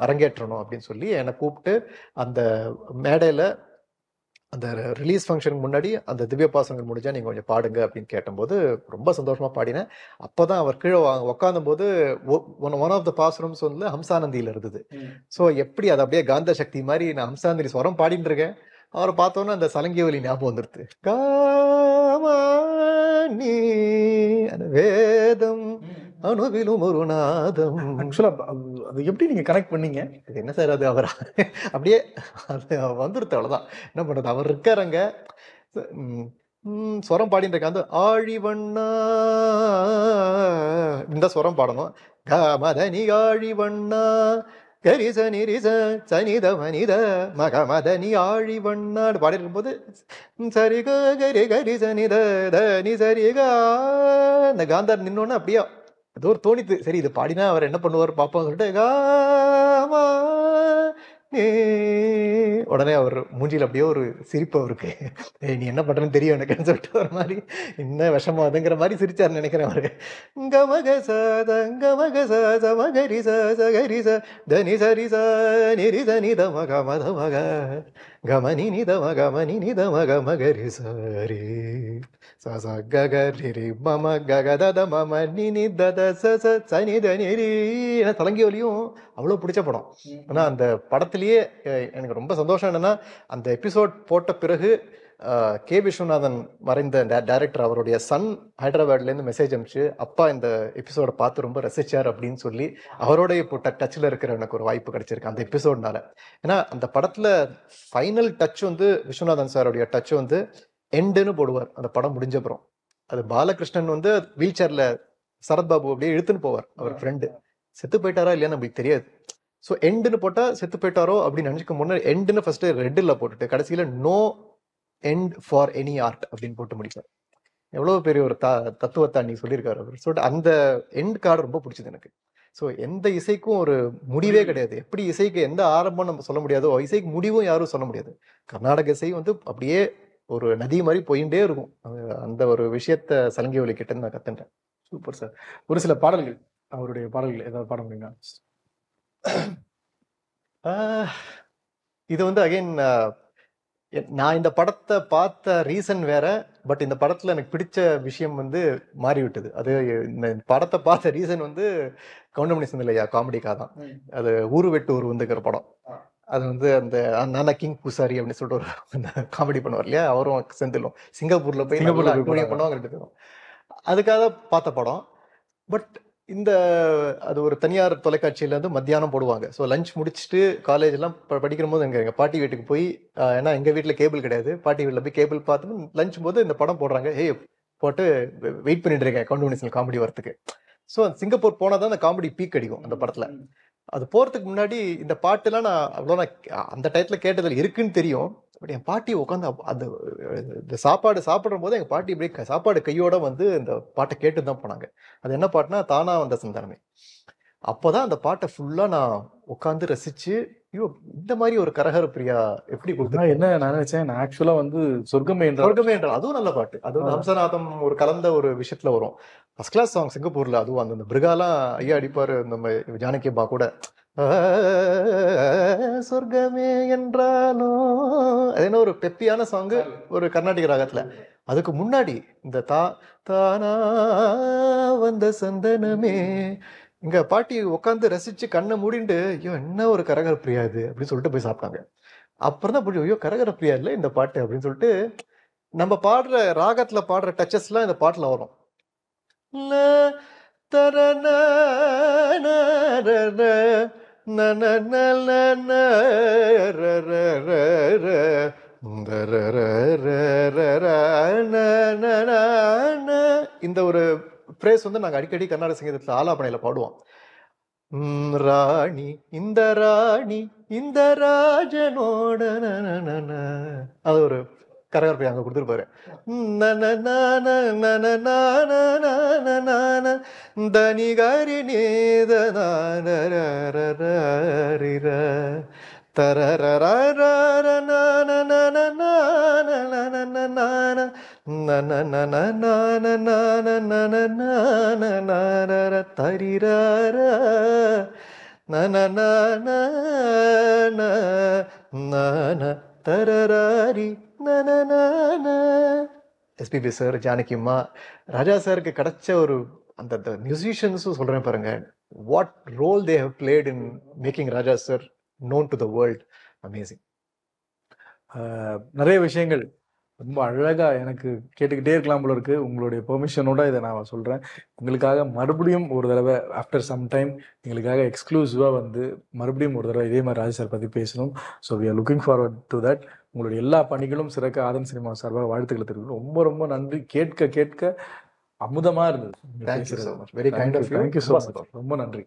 அரங்கேற்றணும் அப்படின்னு சொல்லி என்னை கூப்பிட்டு அந்த மேடையில அந்த ரிலீஸ் ஃபங்க்ஷனுக்கு முன்னாடி அந்த திவ்ய பாசனங்கள் முடிஞ்சா நீங்க கொஞ்சம் பாடுங்க அப்படின்னு கேட்டபோது ரொம்ப சந்தோஷமா பாடினேன். அப்பதான் அவர் கீழே உட்காந்தும் போது ஒன் ஆஃப் த பாசுரம்ஸ் வந்து ஹம்சானந்தியில இருந்தது. ஸோ எப்படி அது அப்படியே காந்த சக்தி மாதிரி நான் ஹம்சானந்தி ஸ்வரம் பாடிட்டு இருக்கேன். அவரை பார்த்தோன்னா அந்த சலங்கியவலி ஞாபகம் வந்துருது. காமானி வேதம் அணுவிலும் ஒரு நாதம். ஆக்சுவலா அது எப்படி நீங்க கனெக்ட் பண்ணீங்க? இது என்ன சார், அது அவர் அப்படியே அது வந்துருது, அவ்வளவுதான். என்ன பண்றது, அவர் இருக்காருங்க. ஸ்வரம் பாடிட்டு இருக்க அந்த ஆழிவண்ணா இந்த ஸ்வரம் பாடணும். கமதனி ஆழிவண்ணா கரிச நிரிச சனித மனித மகமதனி ஆழிவண்ணாடு பாடி இருக்கும்போது சரி கரி கரி சனித தனி சரிகா இந்த காந்தார் நின்னோன்னு அப்படியே ஏதோ ஒரு தோணித்து. சரி இது பாடினா அவர் என்ன பண்ணுவார் பார்ப்போம் சொல்லிட்டு காமா உடனே அவர் மூஞ்சியில் அப்படியே ஒரு சிரிப்பு அவருக்கு. நீ என்ன பண்றன்னு தெரியும் எனக்குன்னு சொல்லிட்டு ஒரு மாதிரி என்ன விஷமா அதுங்கிற மாதிரி சிரிச்சாருன்னு நினைக்கிறேன் அவரு. கமக சமகரி சகரி தனி சரி நிரி தனி தமக மத மக கமனி நிதம கமனி நிதம கமகரி சரி ச ககரி மம ககதத மம நினி தத ச சனி தனிரி. ஏன்னா தலங்கி ஒலியும் அவ்வளோ பிடிச்ச படம். ஆனா அந்த படத்திலேயே எனக்கு ரொம்ப சந்தோஷம் என்னன்னா, அந்த எபிசோட் போட்ட பிறகு கே விஸ்வநாதன் மறைந்த டைரக்டர் அவருடைய சன் ஹைதராபாத்லேருந்து மெசேஜ் அனுப்பிச்சு, அப்பா இந்த எபிசோட பார்த்து ரொம்ப ரசிச்சார் அப்படின்னு சொல்லி அவரோட இப்போ டச்சில் இருக்கிற எனக்கு ஒரு வாய்ப்பு கிடைச்சிருக்கு அந்த எபிசோட்னால. ஏன்னா அந்த படத்துல ஃபைனல் டச் வந்து விஸ்வநாதன் சாருடைய டச் வந்து எண்டுன்னு போடுவார் அந்த படம் முடிஞ்சப்புறம். அது பாலகிருஷ்ணன் வந்து வீல் சேர்ல சரத்பாபு அப்படியே இழுத்துன்னு போவார், அவர் ஃப்ரெண்டு. செத்து போயிட்டாரா இல்லையான்னு நம்மளுக்கு தெரியாது. ஸோ எண்டுன்னு போட்டா செத்து போயிட்டாரோ அப்படின்னு நினைச்சுக்க முன்னாடி எண்டுன்னு ஃபர்ஸ்ட் ரெட்டில் போட்டுட்டு கடைசியில no end for any art அப்படின்னு போட்டு முடிப்பார். எவ்வளவு பெரிய ஒரு தத்துவத்தை அன்னைக்கு சொல்லியிருக்காரு அவர். ஸோ அந்த எண்ட் கார்டு ரொம்ப பிடிச்சது எனக்கு. ஸோ எந்த இசைக்கும் ஒரு முடிவே கிடையாது. எப்படி இசைக்கு எந்த ஆரம்பம் நம்ம சொல்ல முடியாதோ, இசைக்கு முடிவும் யாரும் சொல்ல முடியாது. கர்நாடக இசை வந்து அப்படியே ஒரு நதி மாதிரி போயிட்டே இருக்கும். அந்த ஒரு விஷயத்த சலங்கை ஒலி கிட்ட நான் கத்துட்டேன். Super sir. ஒரு சில பாடல்கள், அவருடைய பாடல்கள் ஏதாவது பாட முடியுங்களா? இது வந்து அகைன் நான் இந்த படத்தை பார்த்த ரீசன் வேற, பட் இந்த படத்துல எனக்கு பிடிச்ச விஷயம் வந்து மாறிவிட்டது. அது இந்த படத்தை பார்த்த ரீசன் வந்து கவுண்டமணி செந்திலையா காமெடிக்காக தான். அது ஊரு வெட்டு ஊர் வந்துக்கிற படம். அது வந்து அந்த நானா கிங் பூசாரி அப்படின்னு சொல்லிட்டு ஒரு காமெடி பண்ணுவார் இல்லையா, அவரும் செந்திலும் சிங்கப்பூர்ல போய் பண்ணுவாங்க ரெண்டு பேரும். அதுக்காக பார்த்த படம். பட் இந்த அது ஒரு தனியார் தொலைக்காட்சியில இருந்து மத்தியானம் போடுவாங்க. ஸோ லஞ்ச் முடிச்சுட்டு காலேஜ் எல்லாம் படிக்கிற போது எங்க பாட்டி வீட்டுக்கு போய், ஏன்னா எங்க வீட்டில் கேபிள் கிடையாது, பாட்டி வீட்டில் போய் கேபிள் பார்த்து லஞ்ச் போது இந்த படம் போடுறாங்க. போட்டு வெயிட் பண்ணிட்டு இருக்கேன் கவுண்டமணி காமெடி வரத்துக்கு. ஸோ சிங்கப்பூர் போனால் தான் அந்த காமெடி பீக் அடிக்கும் அந்த படத்துல. அது போறதுக்கு முன்னாடி இந்த பாட்டுலாம் நான் அவ்வளோ அந்த டயத்துல கேட்டதில் இருக்குன்னு தெரியும். பட் என் பாட்டி உட்காந்து இந்த சாப்பாடு சாப்பிடும் போது எங்க பாட்டி இப்படி சாப்பாடு கையோட வந்து இந்த பாட்டை கேட்டு தான் போனாங்க. அது என்ன பாட்டுனா தானா வந்த சந்தானமே. அப்போதான் அந்த பாட்டை ஃபுல்லா நான் உட்காந்து ரசிச்சு, ஐயோ இந்த மாதிரி ஒரு கரகர பிரியா எப்படி கொடுத்தா என்ன நான் நினைச்சேன், நான் ஆக்சுவலா வந்து சொர்க்கமே என்றால் அதுவும் நல்ல பாட்டு. அதுவும் ஹம்சநாதம் ஒரு கலந்த ஒரு விஷயத்துல வரும். ஃபர்ஸ்ட் கிளாஸ் சாங் சிங்கப்பூர்ல. அதுவும் அந்த பிருகாலாம் ஐயா அடிப்பாரு, நம்ம ஜானகியம்மா கூட சொர்க்கமே என்றாலும். அது என்ன ஒரு பெப்பியான சாங்கு ஒரு கர்நாடக ராகத்துல. அதுக்கு முன்னாடி இந்த தானா வந்த சந்தனமே, இங்க பாட்டி உட்காந்து ரசிச்சு கண்ணை மூடிண்டு, ஐயோ என்ன ஒரு கரகர பிரியா இது அப்படின்னு சொல்லிட்டு போய் சாப்பிட்டாங்க. அப்புறம் தான் புரியும், ஐயோ கரகர பிரியா இல்லை இந்த பாட்டு அப்படின்னு சொல்லிட்டு. நம்ம பாடுற ராகத்துல பாடுற டச்சஸ்லாம் இந்த பாட்டுல வரும். இந்த ஒரு பிரேஸ் வந்து நாங்க அடிக்கடி கர்நாடக சங்கீதத்துல ஆலாபனையில பாடுவோம். ராணி இந்த ராஜனோட அது ஒரு கரகரப்பை அங்க கொடுத்துருப்பாரு. தனிகாரி தரராரி எஸ்பிபி சார், ஜானகிம்மா, ராஜா சாருக்கு கிடைச்ச ஒரு அந்த மியூசிஷியன்ஸும் சொல்றேன் பாருங்க, what role they have played in making Raja sir known to the world. Amazing. நிறைய விஷயங்கள் ரொம்ப அழகா எனக்கு கேட்டுக்கிட்டே இருக்கலாம் போல இருக்கு. உங்களுடைய பெர்மிஷனோட இதை நான் சொல்றேன். உங்களுக்காக மறுபடியும் ஒரு தடவை ஆஃப்டர் சம் டைம் எங்களுக்காக எக்ஸ்க்ளூசிவா வந்து மறுபடியும் ஒரு தடவை இதே மாதிரி ராஜா சார் பத்தி பேசணும். So we are looking forward to that. உங்களுடைய எல்லா பணிகளும் சிறக்க ஆதன் சினிமா சார்பாக வாழ்த்துக்களை தெரிவிக்கிறோம். ரொம்ப ரொம்ப நன்றி. கேட்க அமுதமா இருந்தது. Thank you so much. Very kind of you. Thank you so much. ரொம்ப நன்றி.